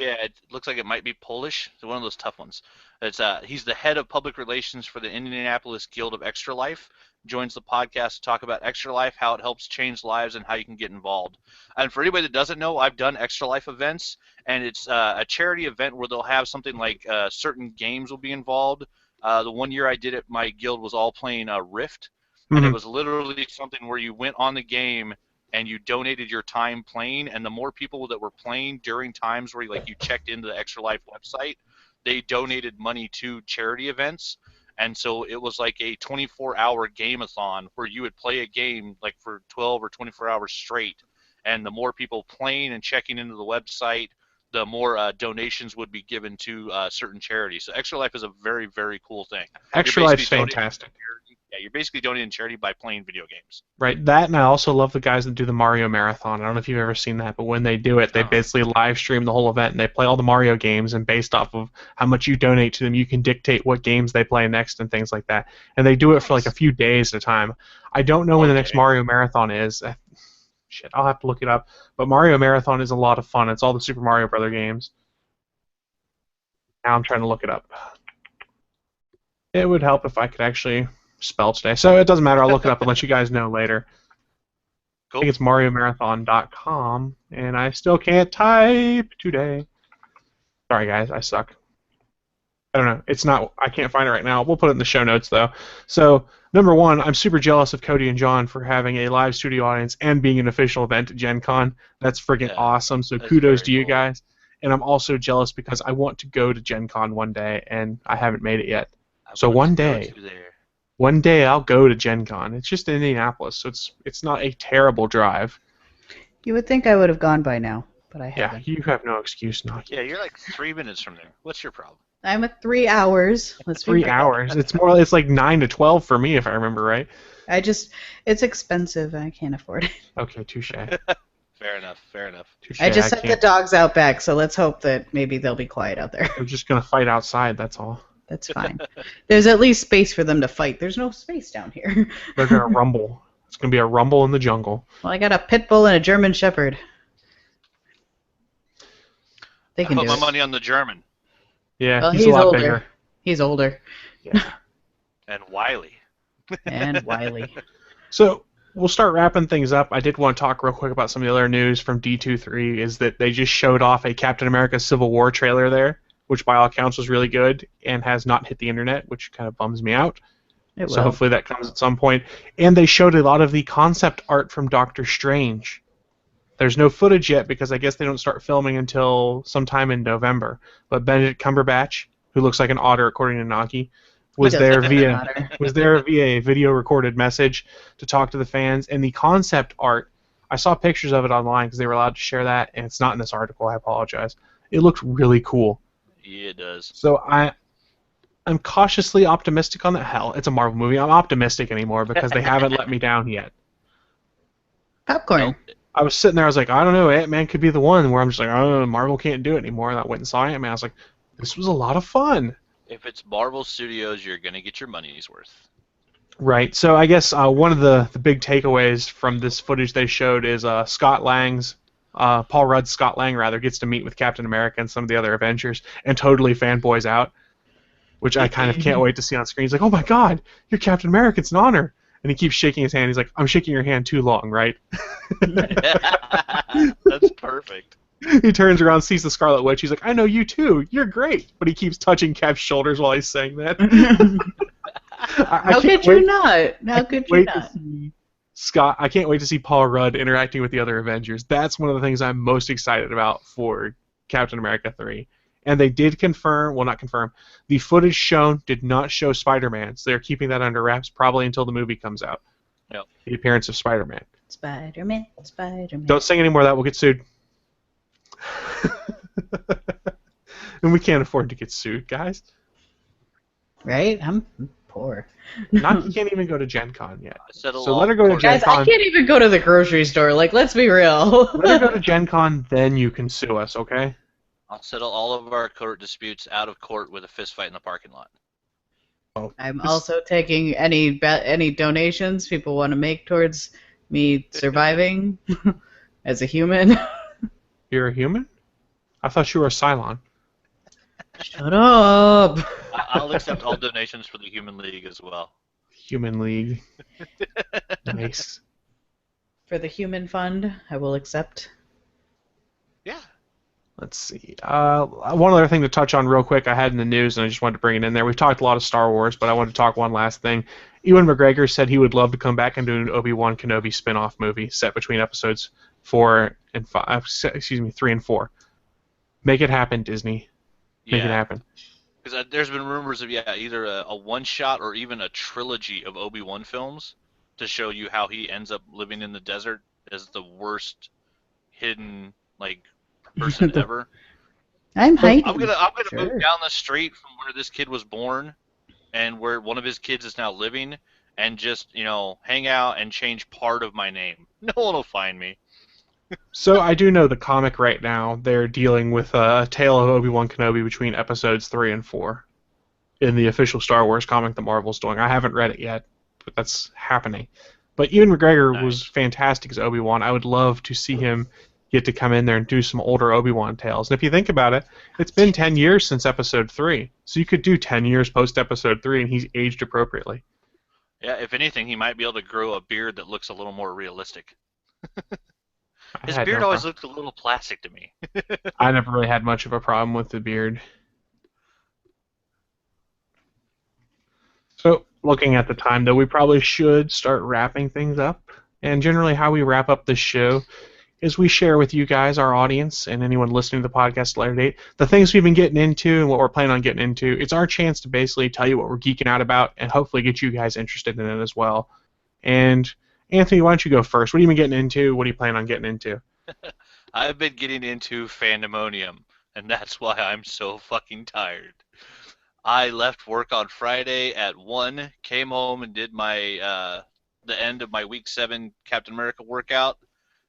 [SPEAKER 2] Yeah, it looks like it might be Polish. It's one of those tough ones. It's he's the head of public relations for the Indianapolis Guild of Extra Life. Joins the podcast to talk about Extra Life, how it helps change lives, and how you can get involved. And for anybody that doesn't know, I've done Extra Life events, and it's a charity event where they'll have something like certain games will be involved. The one year I did it, my guild was all playing Rift, and it
[SPEAKER 3] Mhm.
[SPEAKER 2] was literally something where you went on the game and you donated your time playing, and the more people that were playing during times where like you checked into the Extra Life website, they donated money to charity events. And so it was like a 24-hour game-a-thon where you would play a game like for 12 or 24 hours straight, and the more people playing and checking into the website, the more donations would be given to certain charities. So Extra Life is a very, very cool thing.
[SPEAKER 3] Extra Life's fantastic.
[SPEAKER 2] Yeah, you're basically donating charity by playing video games.
[SPEAKER 3] Right, that, and I also love the guys that do the Mario Marathon. I don't know if you've ever seen that, but when they do it, they
[SPEAKER 2] Oh.
[SPEAKER 3] basically live stream the whole event, and they play all the Mario games, and based off of how much you donate to them, you can dictate what games they play next and things like that. And they do it for like a few days at a time. I don't know when the next Mario Marathon is. Shit, I'll have to look it up. But Mario Marathon is a lot of fun. It's all the Super Mario Brother games. Now I'm trying to look it up. It would help if I could actually spell today. So it doesn't matter. I'll look it up and let you guys know later.
[SPEAKER 2] Cool.
[SPEAKER 3] I think it's MarioMarathon.com, and I still can't type today. Sorry, guys. I suck. I don't know. It's not. I can't find it right now. We'll put it in the show notes, though. So, number one, I'm super jealous of Cody and John for having a live studio audience and being an official event at Gen Con. That's freaking awesome. So kudos to you guys. And I'm also jealous because I want to go to Gen Con one day, and I haven't made it yet. So one day I'll go to Gen Con. It's just in Indianapolis, so it's not a terrible drive.
[SPEAKER 1] You would think I would have gone by now, but I haven't.
[SPEAKER 3] Yeah, you have no excuse, Naki.
[SPEAKER 2] Yeah, you're like 3 minutes from there. What's your problem?
[SPEAKER 1] I'm at 3 hours. Let's be
[SPEAKER 3] 3
[SPEAKER 1] real.
[SPEAKER 3] hours. It's like 9 to 12 for me, if I remember right.
[SPEAKER 1] It's expensive. I can't afford it.
[SPEAKER 3] Okay, touche.
[SPEAKER 2] Fair enough.
[SPEAKER 3] Touche,
[SPEAKER 1] I just sent the
[SPEAKER 3] can't-
[SPEAKER 1] dogs out back, so let's hope that maybe they'll be quiet out there.
[SPEAKER 3] They're just gonna fight outside. That's all.
[SPEAKER 1] That's fine. There's at least space for them to fight. There's no space down here.
[SPEAKER 3] They're gonna rumble. It's gonna be a rumble in the jungle.
[SPEAKER 1] Well, I got a pit bull and a German shepherd. They
[SPEAKER 2] I
[SPEAKER 1] can
[SPEAKER 2] put
[SPEAKER 1] do
[SPEAKER 2] my
[SPEAKER 1] it.
[SPEAKER 2] money on the German.
[SPEAKER 3] Yeah,
[SPEAKER 1] Well,
[SPEAKER 3] he's a lot
[SPEAKER 1] older.
[SPEAKER 3] bigger.
[SPEAKER 1] He's older
[SPEAKER 3] Yeah.
[SPEAKER 2] And Wiley.
[SPEAKER 1] and wily.
[SPEAKER 3] So we'll start wrapping things up. I did want to talk real quick about some of the other news from D23. Is that they just showed off a Captain America Civil War trailer there, which by all accounts was really good and has not hit the internet, which kind of bums me out.
[SPEAKER 1] It
[SPEAKER 3] So
[SPEAKER 1] will.
[SPEAKER 3] hopefully that comes at some point. And they showed a lot of the concept art from Doctor Strange. There's no footage yet because I guess they don't start filming until sometime in November. But Benedict Cumberbatch, who looks like an otter according to Naki, was
[SPEAKER 1] He does
[SPEAKER 3] there
[SPEAKER 1] look like an
[SPEAKER 3] via
[SPEAKER 1] otter.
[SPEAKER 3] a video recorded message to talk to the fans. And the concept art, I saw pictures of it online because they were allowed to share that, and it's not in this article. I apologize. It looked really cool.
[SPEAKER 2] Yeah, it does.
[SPEAKER 3] So I'm cautiously optimistic on that. Hell, it's a Marvel movie. I'm optimistic anymore because they haven't let me down yet.
[SPEAKER 1] Popcorn.
[SPEAKER 2] Nope.
[SPEAKER 3] I was sitting there, I was like, I don't know, Ant-Man could be the one where I'm just like, oh, Marvel can't do it anymore. And I went and saw Ant-Man. I was like, this was a lot of fun.
[SPEAKER 2] If it's Marvel Studios, you're going to get your money's worth.
[SPEAKER 3] Right. So I guess one of the big takeaways from this footage they showed is Paul Rudd's Scott Lang, rather, gets to meet with Captain America and some of the other Avengers and totally fanboys out, which I kind of can't wait to see on screen. He's like, oh my god, you're Captain America, it's an honor. And he keeps shaking his hand. He's like, I'm shaking your hand too long, right?
[SPEAKER 2] That's perfect.
[SPEAKER 3] He turns around, sees the Scarlet Witch. He's like, I know you too. You're great. But he keeps touching Cap's shoulders while he's saying that.
[SPEAKER 1] How could you not? How could you
[SPEAKER 3] Wait to
[SPEAKER 1] not?
[SPEAKER 3] see I can't wait to see Paul Rudd interacting with the other Avengers. That's one of the things I'm most excited about for Captain America 3. And they did confirm, well, not confirm, the footage shown did not show Spider-Man, so they're keeping that under wraps probably until the movie comes out.
[SPEAKER 2] Yep.
[SPEAKER 3] The appearance of Spider-Man.
[SPEAKER 1] Spider-Man, Spider-Man.
[SPEAKER 3] Don't sing any more of that, we'll get sued. And we can't afford to get sued, guys.
[SPEAKER 1] Right? I'm poor.
[SPEAKER 3] Naki can't even go to Gen Con yet.
[SPEAKER 2] Settle
[SPEAKER 3] So let her go to
[SPEAKER 2] off.
[SPEAKER 3] Gen
[SPEAKER 1] Guys, I
[SPEAKER 3] Con.
[SPEAKER 1] can't even go to the grocery store. Like, let's be real.
[SPEAKER 3] Let her go to Gen Con, then you can sue us, okay?
[SPEAKER 2] I'll settle all of our court disputes out of court with a fist fight in the parking lot.
[SPEAKER 1] I'm also taking any donations people want to make towards me surviving as a human.
[SPEAKER 3] You're a human? I thought you were a Cylon.
[SPEAKER 1] Shut up.
[SPEAKER 2] I'll accept all donations for the Human League as well.
[SPEAKER 3] Human League. Nice.
[SPEAKER 1] For the human fund, I will accept.
[SPEAKER 2] Yeah.
[SPEAKER 3] Let's see. One other thing to touch on real quick I had in the news, and I just wanted to bring it in there. We've talked a lot of Star Wars, but I wanted to talk one last thing. Ewan McGregor said he would love to come back and do an Obi-Wan Kenobi spin-off movie set between episodes 4 and 5. Excuse me, 3 and 4. Make it happen, Disney. Make it happen.
[SPEAKER 2] Because there's been rumors of either a one-shot or even a trilogy of Obi-Wan films to show you how he ends up living in the desert as the worst hidden person ever.
[SPEAKER 1] I'm hyped.
[SPEAKER 2] I'm gonna move down the street from where this kid was born, and where one of his kids is now living, and just hang out and change part of my name. No one will find me.
[SPEAKER 3] So I do know the comic right now. They're dealing with a tale of Obi-Wan Kenobi between episodes 3 and 4 in the official Star Wars comic that Marvel's doing. I haven't read it yet, but that's happening. But Ewan McGregor was fantastic as Obi-Wan. I would love to see him get to come in there and do some older Obi-Wan tales. And if you think about it, it's been 10 years since Episode 3. So you could do 10 years post-Episode 3, and he's aged appropriately.
[SPEAKER 2] Yeah, if anything, he might be able to grow a beard that looks a little more realistic. His beard always looked a little plastic to me.
[SPEAKER 3] I never really had much of a problem with the beard. So, looking at the time, though, we probably should start wrapping things up. And generally, how we wrap up this show is we share with you guys, our audience, and anyone listening to the podcast at a later date, the things we've been getting into and what we're planning on getting into. It's our chance to basically tell you what we're geeking out about and hopefully get you guys interested in it as well. And Anthony, why don't you go first? What have you been getting into? What are you planning on getting into?
[SPEAKER 2] I've been getting into Fandemonium, and that's why I'm so fucking tired. I left work on Friday at 1, came home and did my the end of my Week 7 Captain America workout,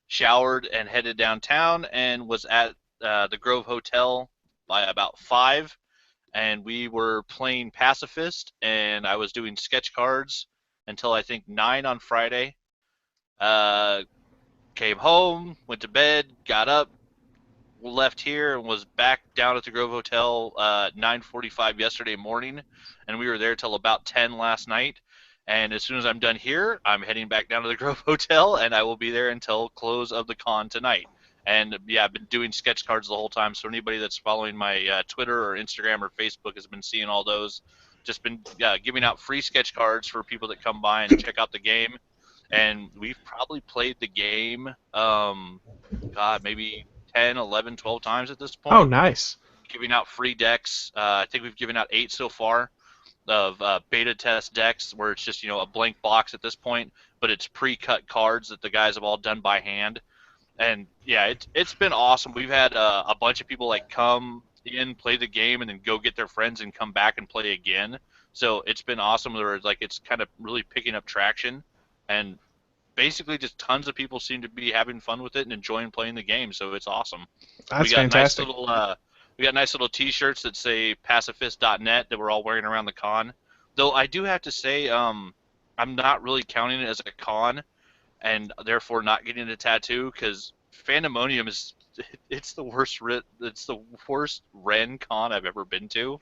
[SPEAKER 2] showered and headed downtown, and was at the Grove Hotel by about 5, and we were playing Pacifist, and I was doing sketch cards until I think 9 on Friday. Came home, went to bed, got up, left here, and was back down at the Grove Hotel 9:45 yesterday morning, and we were there till about 10 last night. And as soon as I'm done here, I'm heading back down to the Grove Hotel, and I will be there until close of the con tonight. And yeah, I've been doing sketch cards the whole time, so anybody that's following my Twitter or Instagram or Facebook has been seeing all those. Just been giving out free sketch cards for people that come by and check out the game. And we've probably played the game, maybe 10, 11, 12 times at this point.
[SPEAKER 3] Oh, nice.
[SPEAKER 2] Giving out free decks. I think we've given out 8 so far of beta test decks where it's just, a blank box at this point, but it's pre-cut cards that the guys have all done by hand. And yeah, it's been awesome. We've had a bunch of people come in, play the game, and then go get their friends and come back and play again. So it's been awesome. It's kind of really picking up traction. And basically just tons of people seem to be having fun with it and enjoying playing the game, so it's awesome.
[SPEAKER 3] That's fantastic.
[SPEAKER 2] We got nice little T-shirts that say pacifist.net that we're all wearing around the con. Though I do have to say, I'm not really counting it as a con, and therefore not getting a tattoo, because Fandemonium it's the worst Ren con I've ever been to.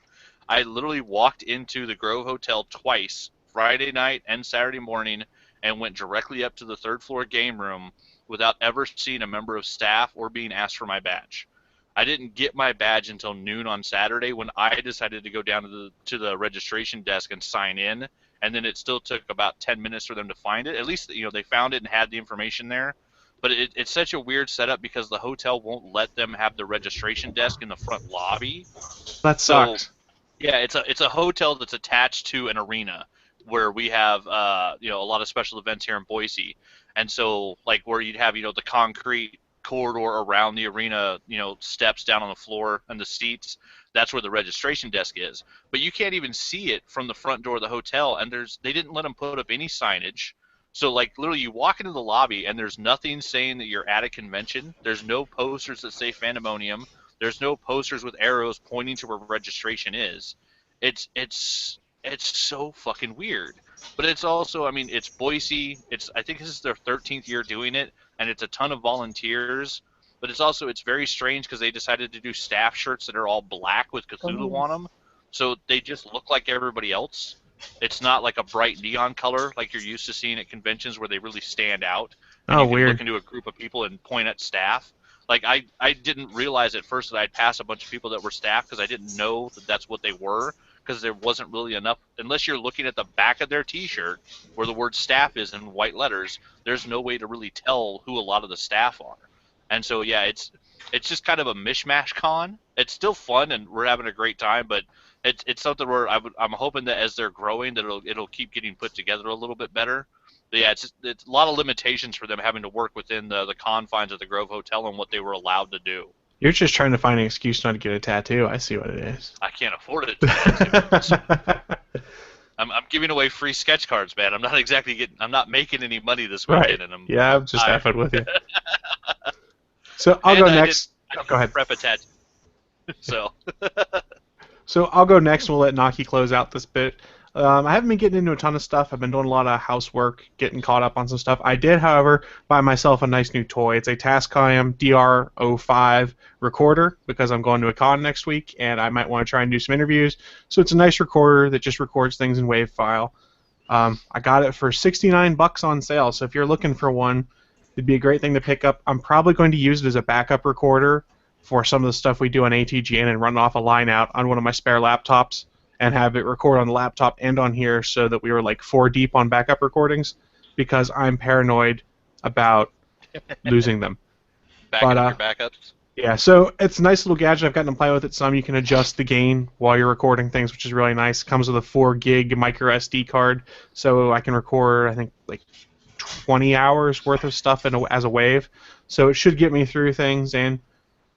[SPEAKER 2] I literally walked into the Grove Hotel twice, Friday night and Saturday morning, and went directly up to the 3rd floor game room without ever seeing a member of staff or being asked for my badge. I didn't get my badge until noon on Saturday when I decided to go down to the registration desk and sign in, and then it still took about 10 minutes for them to find it. At least they found it and had the information there. But it's such a weird setup because the hotel won't let them have the registration desk in the front lobby.
[SPEAKER 3] That sucks.
[SPEAKER 2] So, yeah, it's a hotel that's attached to an arena where we have a lot of special events here in Boise, and so where you'd have the concrete corridor around the arena, steps down on the floor and the seats, that's where the registration desk is. But you can't even see it from the front door of the hotel, and they didn't let them put up any signage. So literally you walk into the lobby and there's nothing saying that you're at a convention. There's no posters that say Fandemonium. There's no posters with arrows pointing to where registration is. It's so fucking weird. But it's also, it's Boise. I think this is their 13th year doing it, and it's a ton of volunteers. but it's very strange because they decided to do staff shirts that are all black with Cthulhu on them, so they just look like everybody else. It's not like a bright neon color like you're used to seeing at conventions where they really stand out and
[SPEAKER 3] Oh,
[SPEAKER 2] you can
[SPEAKER 3] weird.
[SPEAKER 2] look into a group of people and point at staff. Like I didn't realize at first that I'd pass a bunch of people that were staff because I didn't know that that's what they were, because there wasn't really enough. Unless you're looking at the back of their T-shirt where the word staff is in white letters, there's no way to really tell who a lot of the staff are. And so yeah, it's just kind of a mishmash con. It's still fun and we're having a great time, but it's something where I'm hoping that as they're growing that it'll keep getting put together a little bit better. But yeah, it's a lot of limitations for them having to work within the confines of the Grove Hotel and what they were allowed to do.
[SPEAKER 3] You're just trying to find an excuse not to get a tattoo. I see what it is.
[SPEAKER 2] I can't afford a tattoo. I'm giving away free sketch cards, man. I'm not making any money this weekend.
[SPEAKER 3] Right.
[SPEAKER 2] And
[SPEAKER 3] Yeah, I'm just having with you. So I'll go next.
[SPEAKER 2] Go
[SPEAKER 3] ahead.
[SPEAKER 2] Prep a tattoo. So.
[SPEAKER 3] So I'll go next, and we'll let Naki close out this bit. I haven't been getting into a ton of stuff. I've been doing a lot of housework, getting caught up on some stuff. I did, however, buy myself a nice new toy. It's a Tascam DR05 recorder because I'm going to a con next week, and I might want to try and do some interviews. So it's a nice recorder that just records things in WAV file. I got it for $69 on sale, so if you're looking for one, it'd be a great thing to pick up. I'm probably going to use it as a backup recorder for some of the stuff we do on ATGN and run off a line out on one of my spare laptops and have it record on the laptop and on here so that we were like 4 deep on backup recordings because I'm paranoid about losing them.
[SPEAKER 2] Backing up your backups?
[SPEAKER 3] Yeah, so it's a nice little gadget. I've gotten to play with it some. You can adjust the gain while you're recording things, which is really nice. It comes with a 4 gig micro SD card, so I can record, I think, like 20 hours worth of stuff as a wave. So it should get me through things, and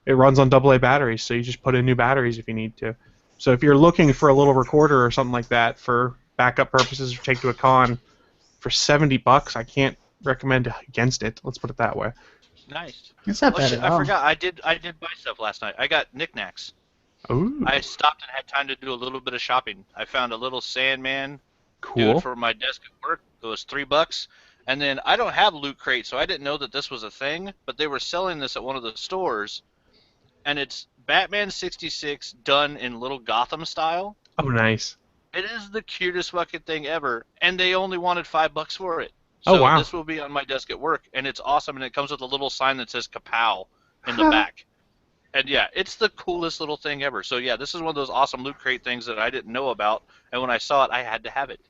[SPEAKER 3] it runs on AA batteries, so you just put in new batteries if you need to. So if you're looking for a little recorder or something like that for backup purposes or take to a con for $70, I can't recommend against it. Let's put it that way.
[SPEAKER 2] Nice.
[SPEAKER 1] It's not bad at all.
[SPEAKER 2] I forgot. I did buy stuff last night. I got knickknacks.
[SPEAKER 3] Ooh.
[SPEAKER 2] I stopped and had time to do a little bit of shopping. I found a little Sandman
[SPEAKER 3] Cool.
[SPEAKER 2] dude for my desk at work. It was $3. And then I don't have Loot Crate, so I didn't know that this was a thing. But they were selling this at one of the stores, and it's Batman 66 done in little Gotham style.
[SPEAKER 3] Oh, nice.
[SPEAKER 2] It is the cutest fucking thing ever, and they only wanted $5 for it. So
[SPEAKER 3] Oh, wow.
[SPEAKER 2] this will be on my desk at work, and it's awesome, and it comes with a little sign that says Kapow in the back. And yeah, it's the coolest little thing ever. So yeah, this is one of those awesome Loot Crate things that I didn't know about, and when I saw it, I had to have it.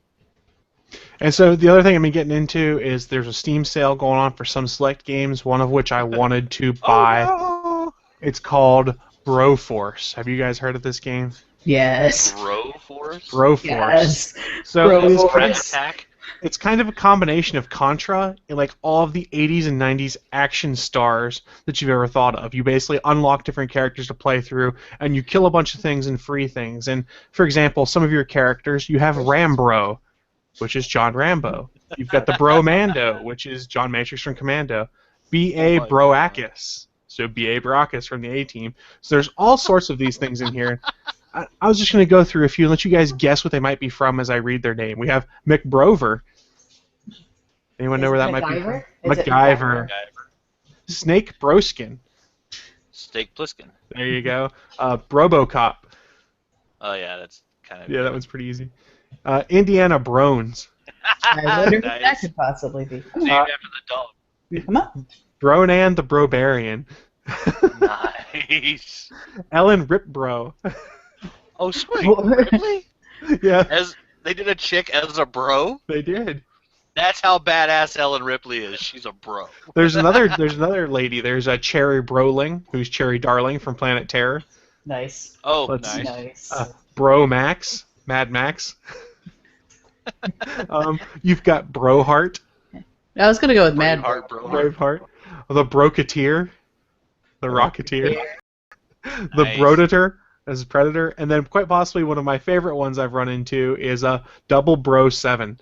[SPEAKER 3] And so the other thing I've been getting into is there's a Steam sale going on for some select games, one of which I wanted to buy.
[SPEAKER 2] Oh, no.
[SPEAKER 3] It's called Broforce. Have you guys heard of this game?
[SPEAKER 1] Yes.
[SPEAKER 2] Broforce?
[SPEAKER 3] Broforce.
[SPEAKER 1] Yes.
[SPEAKER 3] So
[SPEAKER 1] Broforce.
[SPEAKER 3] it's kind of a combination of Contra and like all of the 80s and 90s action stars that you've ever thought of. You basically unlock different characters to play through, and you kill a bunch of things and free things. And for example, some of your characters, you have Rambro, which is John Rambo. You've got the Bro Mando, which is John Matrix from Commando. B.A. Broakis, so B.A. Broakis from the A-Team. So there's all sorts of these things in here. I was just going to go through a few and let you guys guess what they might be from as I read their name. We have McBrover. Anyone know where that might be from? MacGyver. Snake Broskin.
[SPEAKER 2] Steak Pliskin.
[SPEAKER 3] There you go. Brobocop.
[SPEAKER 2] Oh yeah, that's kind of...
[SPEAKER 3] Yeah, that one's pretty easy. Indiana Brones.
[SPEAKER 1] I wonder who
[SPEAKER 2] Nice.
[SPEAKER 1] that could possibly be.
[SPEAKER 2] Named after the dog.
[SPEAKER 1] Come on.
[SPEAKER 3] Bronan the Brobarian.
[SPEAKER 2] Nice.
[SPEAKER 3] Ellen Ripbro.
[SPEAKER 2] Oh, sweet. Really?
[SPEAKER 3] Yeah,
[SPEAKER 2] They did a chick as a bro?
[SPEAKER 3] they did.
[SPEAKER 2] That's how badass Ellen Ripley is. She's a bro.
[SPEAKER 3] There's another lady. There's a Cherry Broling, who's Cherry Darling from Planet Terror.
[SPEAKER 1] Nice.
[SPEAKER 2] Oh,
[SPEAKER 3] Let's see.
[SPEAKER 2] nice.
[SPEAKER 1] Nice.
[SPEAKER 3] Bro Max, Mad Max. You've got Broheart,
[SPEAKER 1] I was gonna go with Mad
[SPEAKER 2] Braveheart, bro.
[SPEAKER 3] Braveheart, the Broketeer, the Rocketeer, the
[SPEAKER 2] Nice.
[SPEAKER 3] Brodator as Predator, and then quite possibly one of my favorite ones I've run into is a Double Bro 7.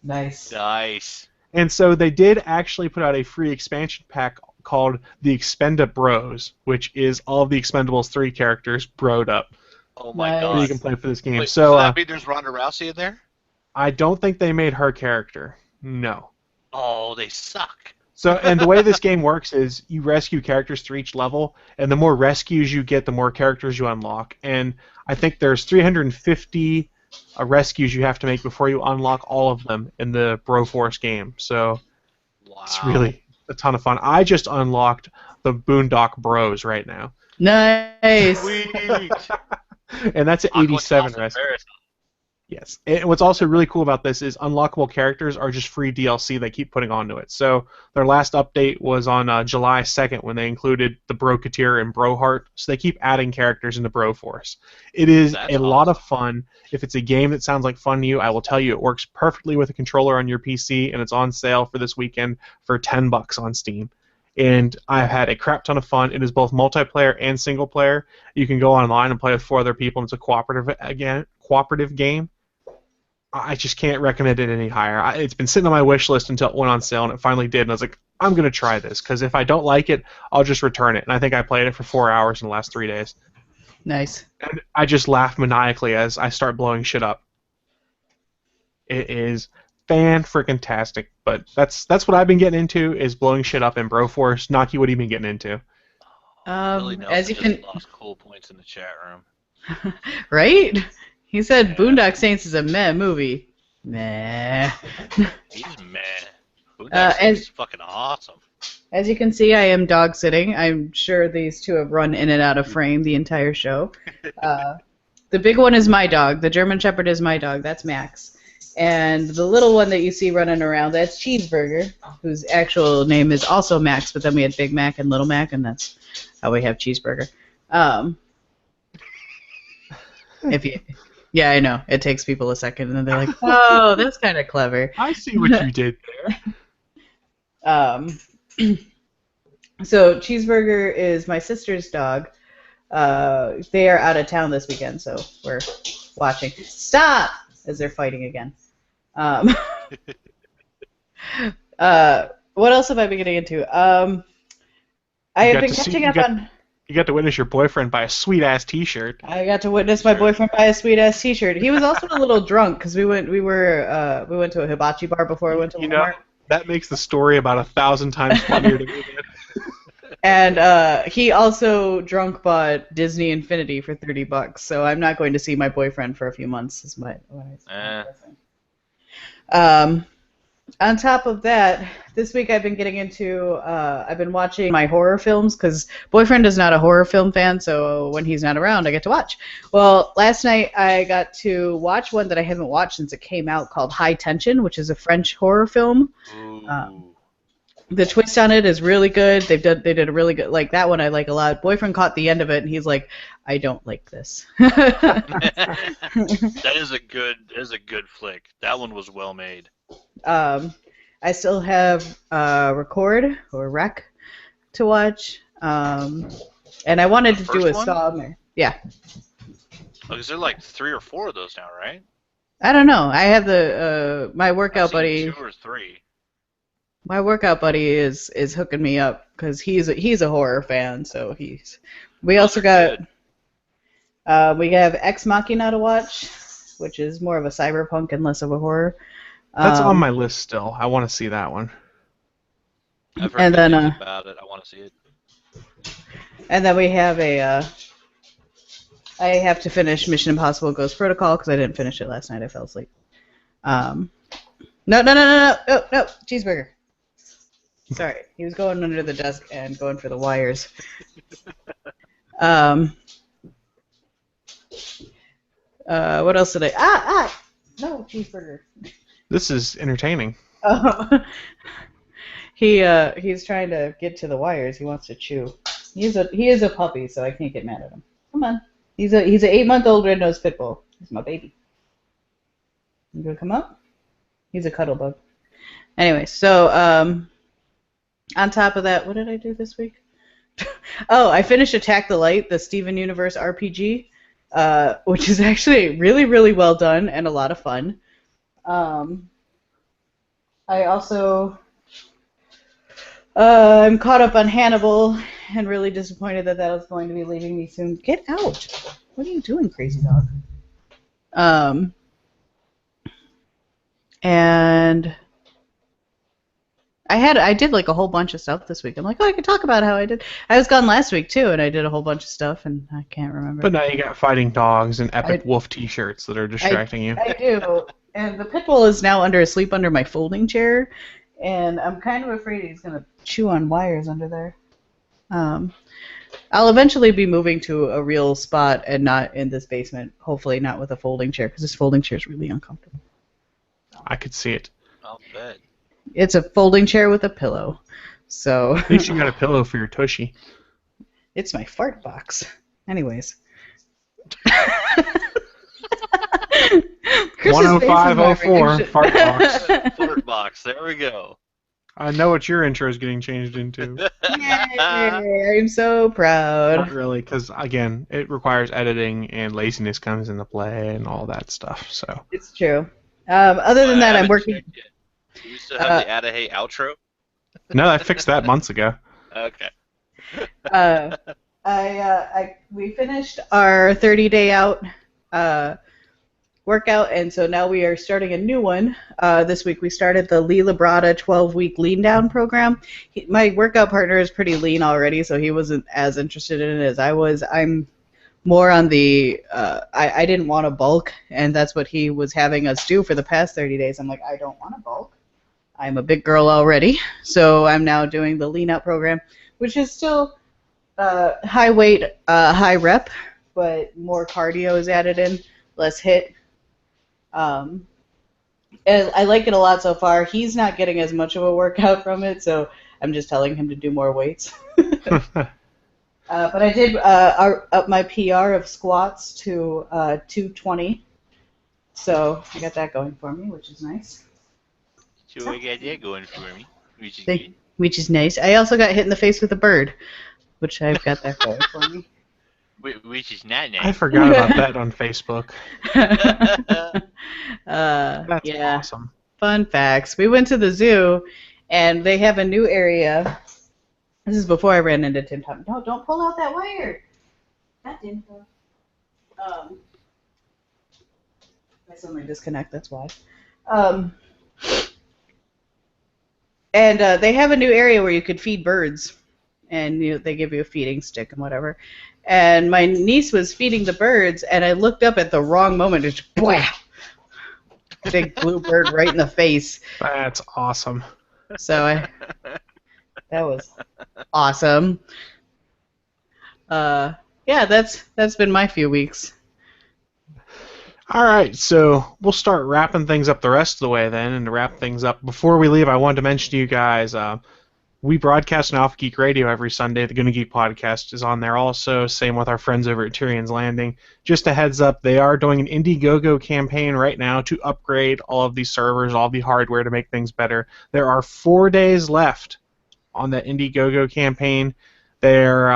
[SPEAKER 1] Nice.
[SPEAKER 2] Nice.
[SPEAKER 3] And so they did actually put out a free expansion pack called the Expenda Bros, which is all of the Expendables 3 characters broed up.
[SPEAKER 2] Oh my
[SPEAKER 1] Nice.
[SPEAKER 3] So
[SPEAKER 2] god.
[SPEAKER 3] you can play for this game.
[SPEAKER 2] Wait,
[SPEAKER 3] so
[SPEAKER 2] does that mean there's Ronda Rousey in there?
[SPEAKER 3] I don't think they made her character. No.
[SPEAKER 2] Oh, they suck.
[SPEAKER 3] So, and the way this game works is you rescue characters through each level, and the more rescues you get, the more characters you unlock. And I think there's 350 rescues you have to make before you unlock all of them in the Broforce game. So it's
[SPEAKER 2] Wow.
[SPEAKER 3] really a ton of fun. I just unlocked the Boondock Bros right now.
[SPEAKER 1] Nice.
[SPEAKER 2] Sweet.
[SPEAKER 3] And that's at
[SPEAKER 2] Aqua
[SPEAKER 3] 87
[SPEAKER 2] Toss and
[SPEAKER 3] rescues.
[SPEAKER 2] Barris.
[SPEAKER 3] Yes. And what's also really cool about this is unlockable characters are just free DLC they keep putting onto it. So their last update was on July 2nd when they included the Broketeer and Broheart. So they keep adding characters into Broforce. It is
[SPEAKER 2] That's
[SPEAKER 3] a lot of
[SPEAKER 2] awesome.
[SPEAKER 3] fun. If it's a game that sounds like fun to you, I will tell you it works perfectly with a controller on your PC, and it's on sale for this weekend for $10 on Steam. And I've had a crap ton of fun. It is both multiplayer and single player. You can go online and play with 4 other people, and it's a cooperative game. I just can't recommend it any higher. It's been sitting on my wish list until it went on sale, and it finally did. And I was like, I'm going to try this, because if I don't like it, I'll just return it. And I think I played it for 4 hours in the last 3 days.
[SPEAKER 1] Nice.
[SPEAKER 3] And I just laugh maniacally as I start blowing shit up. It is fan-freaking-tastic. But that's what I've been getting into, is blowing shit up in Broforce. Naki, what have you been getting into?
[SPEAKER 2] Billy Nelson
[SPEAKER 1] as you
[SPEAKER 2] just
[SPEAKER 1] can,
[SPEAKER 2] lost cool points in the chat room.
[SPEAKER 1] right? He said Boondock Saints is a meh movie. Meh.
[SPEAKER 2] He's meh.
[SPEAKER 1] as-
[SPEAKER 2] He's fucking awesome.
[SPEAKER 1] As you can see, I am dog sitting. I'm sure these two have run in and out of frame the entire show. The big one is my dog. The German Shepherd is my dog. That's Max. And the little one that you see running around, that's Cheeseburger, whose actual name is also Max, but then we had Big Mac and Little Mac, and that's how we have Cheeseburger. Yeah, I know. It takes people a second, and then they're like, oh, that's kind of clever.
[SPEAKER 3] I see what you did there.
[SPEAKER 1] So Cheeseburger is my sister's dog. They are out of town this weekend, so we're watching. Stop! As they're fighting again. What else have I been getting into? I have been catching up on...
[SPEAKER 3] You got to witness your boyfriend buy a sweet-ass T-shirt.
[SPEAKER 1] I got to witness my boyfriend buy a sweet-ass T-shirt. He was also a little drunk, because we went to a hibachi bar before we went to Walmart.
[SPEAKER 3] That makes the story about 1,000 times funnier to me.
[SPEAKER 1] And he also drunk bought Disney Infinity for $30, so I'm not going to see my boyfriend for a few months. Is my on top of that, this week I've been getting into. I've been watching my horror films because boyfriend is not a horror film fan, so when he's not around, I get to watch. Well, last night I got to watch one that I haven't watched since it came out called High Tension, which is a French horror film. The twist on it is really good. They did a really good, like that one I like a lot. Boyfriend caught the end of it and he's like, I don't like this.
[SPEAKER 2] That is a good flick. That one was well made.
[SPEAKER 1] I still have Record or Rec to watch. And I wanted to do a song. Yeah.
[SPEAKER 2] Oh, is there like 3 or 4 of those now, right?
[SPEAKER 1] I don't know. I have the my workout buddy.
[SPEAKER 2] 2 or 3.
[SPEAKER 1] My workout buddy is hooking me up because he's a horror fan. So we also got we have Ex Machina to watch, which is more of a cyberpunk and less of a horror.
[SPEAKER 3] That's on my list still. I want to see that one.
[SPEAKER 2] I've heard good news about it. I want to see it.
[SPEAKER 1] And then we have I have to finish Mission Impossible Ghost Protocol because I didn't finish it last night. I fell asleep. No, Cheeseburger. Sorry, he was going under the desk and going for the wires. What else did I... No, Cheeseburger.
[SPEAKER 3] This is entertaining.
[SPEAKER 1] Oh. He's trying to get to the wires. He wants to chew. He is a puppy, so I can't get mad at him. Come on. He's an 8-month-old red-nosed pit bull. He's my baby. You gonna come up? He's a cuddle bug. Anyway, so on top of that, what did I do this week? Oh, I finished Attack the Light, the Steven Universe RPG, which is actually really, really well done and a lot of fun. I also I'm caught up on Hannibal and really disappointed that was going to be leaving me soon. Get out! What are you doing, crazy dog? And I did like a whole bunch of stuff this week. I'm like, oh, I could talk about how I did. I was gone last week too, and I did a whole bunch of stuff, and I can't remember.
[SPEAKER 3] But now you got fighting dogs and epic wolf T-shirts that are distracting you.
[SPEAKER 1] I do, and the pit bull is now asleep under my folding chair, and I'm kind of afraid he's gonna chew on wires under there. I'll eventually be moving to a real spot and not in this basement. Hopefully, not with a folding chair, because this folding chair is really uncomfortable.
[SPEAKER 3] I could see it.
[SPEAKER 2] I'll bet.
[SPEAKER 1] It's a folding chair with a pillow, so.
[SPEAKER 3] At least you got a pillow for your tushy.
[SPEAKER 1] It's my fart box. Anyways.
[SPEAKER 3] 10504 fart box.
[SPEAKER 2] Fart box. There we go.
[SPEAKER 3] I know what your intro is getting changed into.
[SPEAKER 1] Yay, I'm so proud.
[SPEAKER 3] Not really, because again, it requires editing and laziness comes into play and all that stuff. So.
[SPEAKER 1] It's true. Other than that, I'm working.
[SPEAKER 2] Do you still have the Atta Hey outro?
[SPEAKER 3] No, I fixed that months ago.
[SPEAKER 2] Okay.
[SPEAKER 1] We finished our 30-day out workout, and so now we are starting a new one. This week we started the Lee Labrada 12-week lean down program. My workout partner is pretty lean already, so he wasn't as interested in it as I was. I'm more on the, I didn't want to bulk, and that's what he was having us do for the past 30 days. I'm like, I don't want to bulk. I'm a big girl already, so I'm now doing the lean out program, which is still high weight, high rep, but more cardio is added in, less hit. And I like it a lot so far. He's not getting as much of a workout from it, so I'm just telling him to do more weights. But I did up my PR of squats to 220, so I got that going for me, which is nice.
[SPEAKER 2] So I got that going for me, which is good.
[SPEAKER 1] Which is nice. I also got hit in the face with a bird, which I've got that going for me.
[SPEAKER 2] Which is not nice.
[SPEAKER 3] I forgot about that on Facebook. That's
[SPEAKER 1] yeah.
[SPEAKER 3] awesome.
[SPEAKER 1] Fun facts. We went to the zoo, and they have a new area. This is before I ran into Tim Tom. No, don't pull out that wire. That didn't go. I suddenly disconnect, that's why. And they have a new area where you could feed birds, and they give you a feeding stick and whatever. And my niece was feeding the birds, and I looked up at the wrong moment, and just blah! Big blue bird right in the face.
[SPEAKER 3] That's awesome.
[SPEAKER 1] So that was awesome. Yeah, that's been my few weeks.
[SPEAKER 3] All right, so we'll start wrapping things up the rest of the way then. And to wrap things up, before we leave, I wanted to mention to you guys, we broadcast on Alpha Geek Radio every Sunday. The Gonna Geek podcast is on there also. Same with our friends over at Tyrion's Landing. Just a heads up, they are doing an Indiegogo campaign right now to upgrade all of these servers, all the hardware to make things better. There are 4 days left on that Indiegogo campaign. They're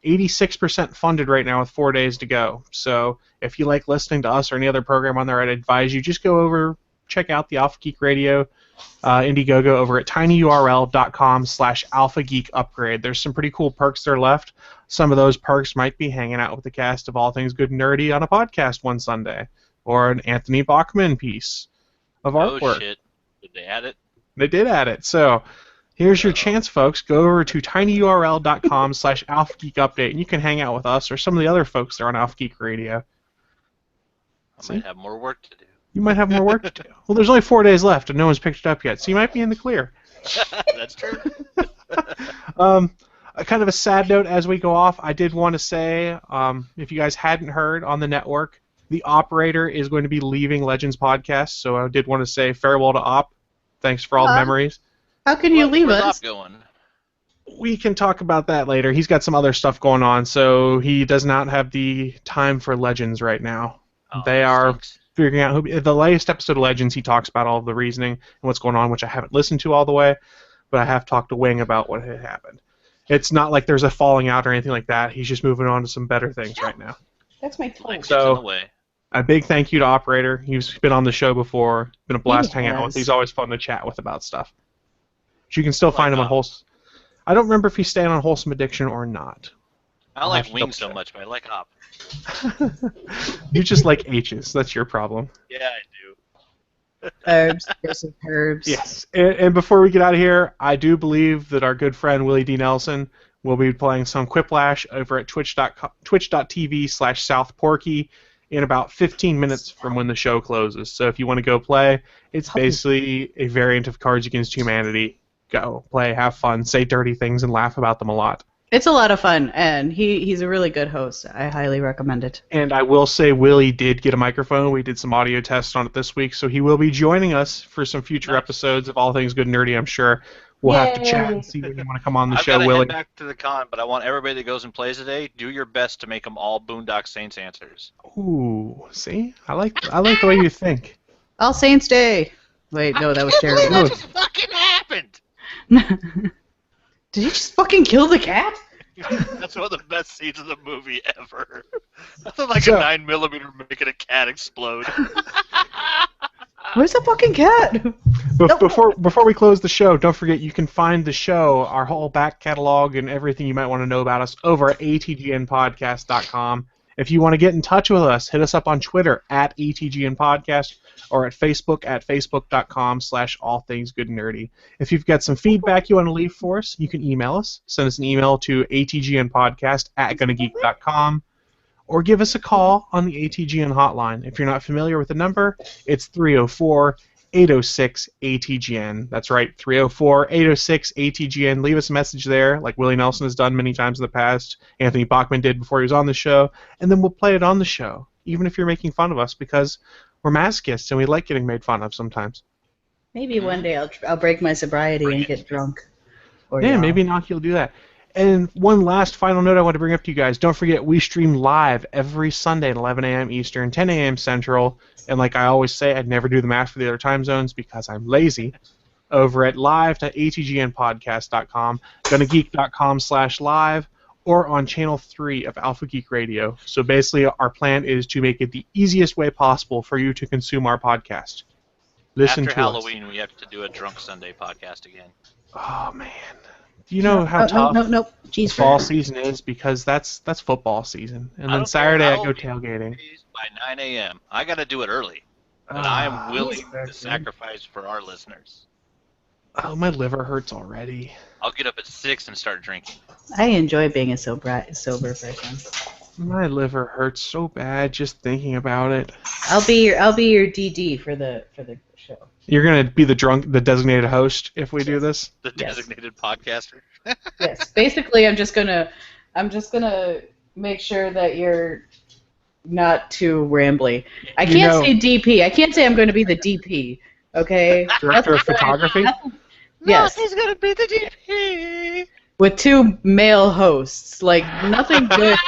[SPEAKER 3] 86% funded right now with 4 days to go. So if you like listening to us or any other program on there, I'd advise you just go over, check out the Alpha Geek Radio Indiegogo over at tinyurl.com/alphageekupgrade. There's some pretty cool perks there left. Some of those perks might be hanging out with the cast of All Things Good and Nerdy on a podcast one Sunday, or an Anthony Bachman piece of artwork.
[SPEAKER 2] Oh shit! Did they add it?
[SPEAKER 3] They did add it. So here's your chance, folks. Go over to tinyurl.com/alphageekupdate, and you can hang out with us or some of the other folks there on Alpha Geek Radio.
[SPEAKER 2] I might have more work to do.
[SPEAKER 3] You might have more work to do. Well, there's only 4 days left, and no one's picked it up yet, so you might be in the clear.
[SPEAKER 2] That's true.
[SPEAKER 3] A kind of a sad note as we go off, I did want to say, if you guys hadn't heard on the network, the operator is going to be leaving Legends Podcast, so I did want to say farewell to Op. Thanks for all the memories.
[SPEAKER 1] How can you leave
[SPEAKER 2] Where's
[SPEAKER 1] us?
[SPEAKER 2] Op going?
[SPEAKER 3] We can talk about that later. He's got some other stuff going on, so he does not have the time for Legends right now.
[SPEAKER 2] Oh,
[SPEAKER 3] They are
[SPEAKER 2] sucks.
[SPEAKER 3] figuring out the latest episode of Legends. He talks about all of the reasoning and what's going on, which I haven't listened to all the way, but I have talked to Wing about what had happened. It's not like there's a falling out or anything like that. He's just moving on to some better things right now.
[SPEAKER 1] That's my toe.
[SPEAKER 2] Like,
[SPEAKER 3] So-
[SPEAKER 2] gets in the way.
[SPEAKER 3] A big thank you to Operator. He's been on the show before. Been a blast hanging out with.
[SPEAKER 1] has.
[SPEAKER 3] He's always fun to chat with about stuff. But you can still find him on
[SPEAKER 2] Op.
[SPEAKER 3] Wholesome. I don't remember if he's staying on Wholesome Addiction or not.
[SPEAKER 2] I don't
[SPEAKER 3] I'll have
[SPEAKER 2] like
[SPEAKER 3] to
[SPEAKER 2] Wings so
[SPEAKER 3] double
[SPEAKER 2] much, but I like Op.
[SPEAKER 3] You just like H's. That's your problem.
[SPEAKER 2] Yeah, I do.
[SPEAKER 1] Herbs versus herbs.
[SPEAKER 3] Yes. And before we get out of here, I do believe that our good friend Willie D. Nelson will be playing some Quiplash over at twitch.tv/SouthPorky in about 15 minutes from when the show closes. So if you want to go play, it's basically a variant of Cards Against Humanity. Go play, have fun, say dirty things, and laugh about them a lot.
[SPEAKER 1] It's a lot of fun, and he's a really good host. I highly recommend it.
[SPEAKER 3] And I will say Willie did get a microphone. We did some audio tests on it this week, so he will be joining us for some future episodes of All Things Good and Nerdy, I'm sure. We'll have to chat and see when you want to come on the show,
[SPEAKER 2] I've got to
[SPEAKER 3] Willie.
[SPEAKER 2] head back to the con, but I want everybody that goes and plays today, do your best to make them all Boondock Saints answers.
[SPEAKER 3] Ooh, see? I like the way you think.
[SPEAKER 1] All Saints Day. Wait, no, that was terrible.
[SPEAKER 2] That just fucking happened!
[SPEAKER 1] Did he just fucking kill the cat?
[SPEAKER 2] That's one of the best scenes of the movie ever. That's like a 9mm making a cat explode.
[SPEAKER 1] Where's the fucking cat?
[SPEAKER 3] Before we close the show, don't forget you can find the show, our whole back catalog, and everything you might want to know about us over at atgnpodcast.com. If you want to get in touch with us, hit us up on Twitter at ATGNpodcast or at Facebook@facebook.com/allthingsgoodnerdy. If you've got some feedback you want to leave for us, you can email us. Send us an email to atgnpodcast@gonnageek.com or give us a call on the ATGN hotline. If you're not familiar with the number, it's 304-806-ATGN. That's right, 304-806-ATGN. Leave us a message there, like Willie Nelson has done many times in the past. Anthony Bachman did before he was on the show, and then we'll play it on the show, even if you're making fun of us, because we're masochists and we like getting made fun of sometimes.
[SPEAKER 1] Maybe one day I'll break my sobriety and get drunk. Or
[SPEAKER 3] Yeah,
[SPEAKER 1] young.
[SPEAKER 3] maybe Naki will do that. And one last final note I want to bring up to you guys. Don't forget, we stream live every Sunday at 11 a.m. Eastern, 10 a.m. Central. And like I always say, I'd never do the math for the other time zones because I'm lazy. Over at live.atgnpodcast.com, gonnageek.com/live, or on Channel 3 of Alpha Geek Radio. So basically, our plan is to make it the easiest way possible for you to consume our podcast. Listen
[SPEAKER 2] After
[SPEAKER 3] to
[SPEAKER 2] Halloween,
[SPEAKER 3] us.
[SPEAKER 2] we have to do a Drunk Sunday podcast again.
[SPEAKER 3] Oh, man. Do you know how tough
[SPEAKER 1] No.
[SPEAKER 3] the fall season is? Because that's football season. And then Saturday I go tailgating.
[SPEAKER 2] By 9 a.m. I got to do it early. And I am willing to sacrifice for our listeners.
[SPEAKER 3] Oh, my liver hurts already.
[SPEAKER 2] I'll get up at 6 and start drinking.
[SPEAKER 1] I enjoy being a sober person.
[SPEAKER 3] My liver hurts so bad just thinking about it.
[SPEAKER 1] I'll be your DD for the show.
[SPEAKER 3] You're gonna be the designated host if we do this.
[SPEAKER 2] The designated podcaster.
[SPEAKER 1] Yes. Basically, I'm just gonna make sure that you're not too rambly. I can't say DP. I can't say I'm going to be the DP. Okay.
[SPEAKER 3] Director of photography.
[SPEAKER 1] Yes.
[SPEAKER 2] No, he's gonna be the DP.
[SPEAKER 1] With two male hosts, like nothing good.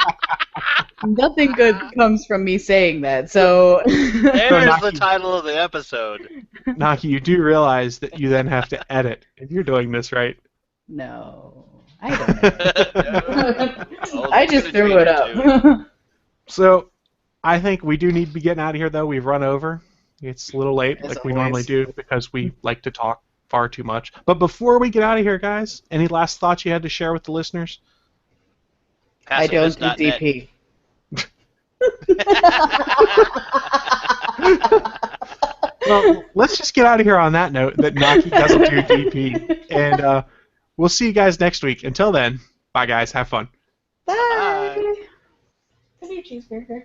[SPEAKER 1] Nothing good comes from me saying that. So
[SPEAKER 2] there's the title of the episode.
[SPEAKER 3] Naki, you do realize that you then have to edit if you're doing this, right?
[SPEAKER 1] No, I don't.
[SPEAKER 2] Oh,
[SPEAKER 1] I just threw it up.
[SPEAKER 3] So, I think we do need to be getting out of here, though. We've run over. It's a little late,
[SPEAKER 1] As
[SPEAKER 3] like we
[SPEAKER 1] always.
[SPEAKER 3] normally do, because we like to talk far too much. But before we get out of here, guys, any last thoughts you had to share with the listeners?
[SPEAKER 1] I don't do
[SPEAKER 2] Pacifist.net.
[SPEAKER 1] DP.
[SPEAKER 3] Well, let's just get out of here on that note that Naki doesn't do DP. And we'll see you guys next week. Until then, bye, guys. Have fun.
[SPEAKER 1] Bye. Come here, cheeseburger.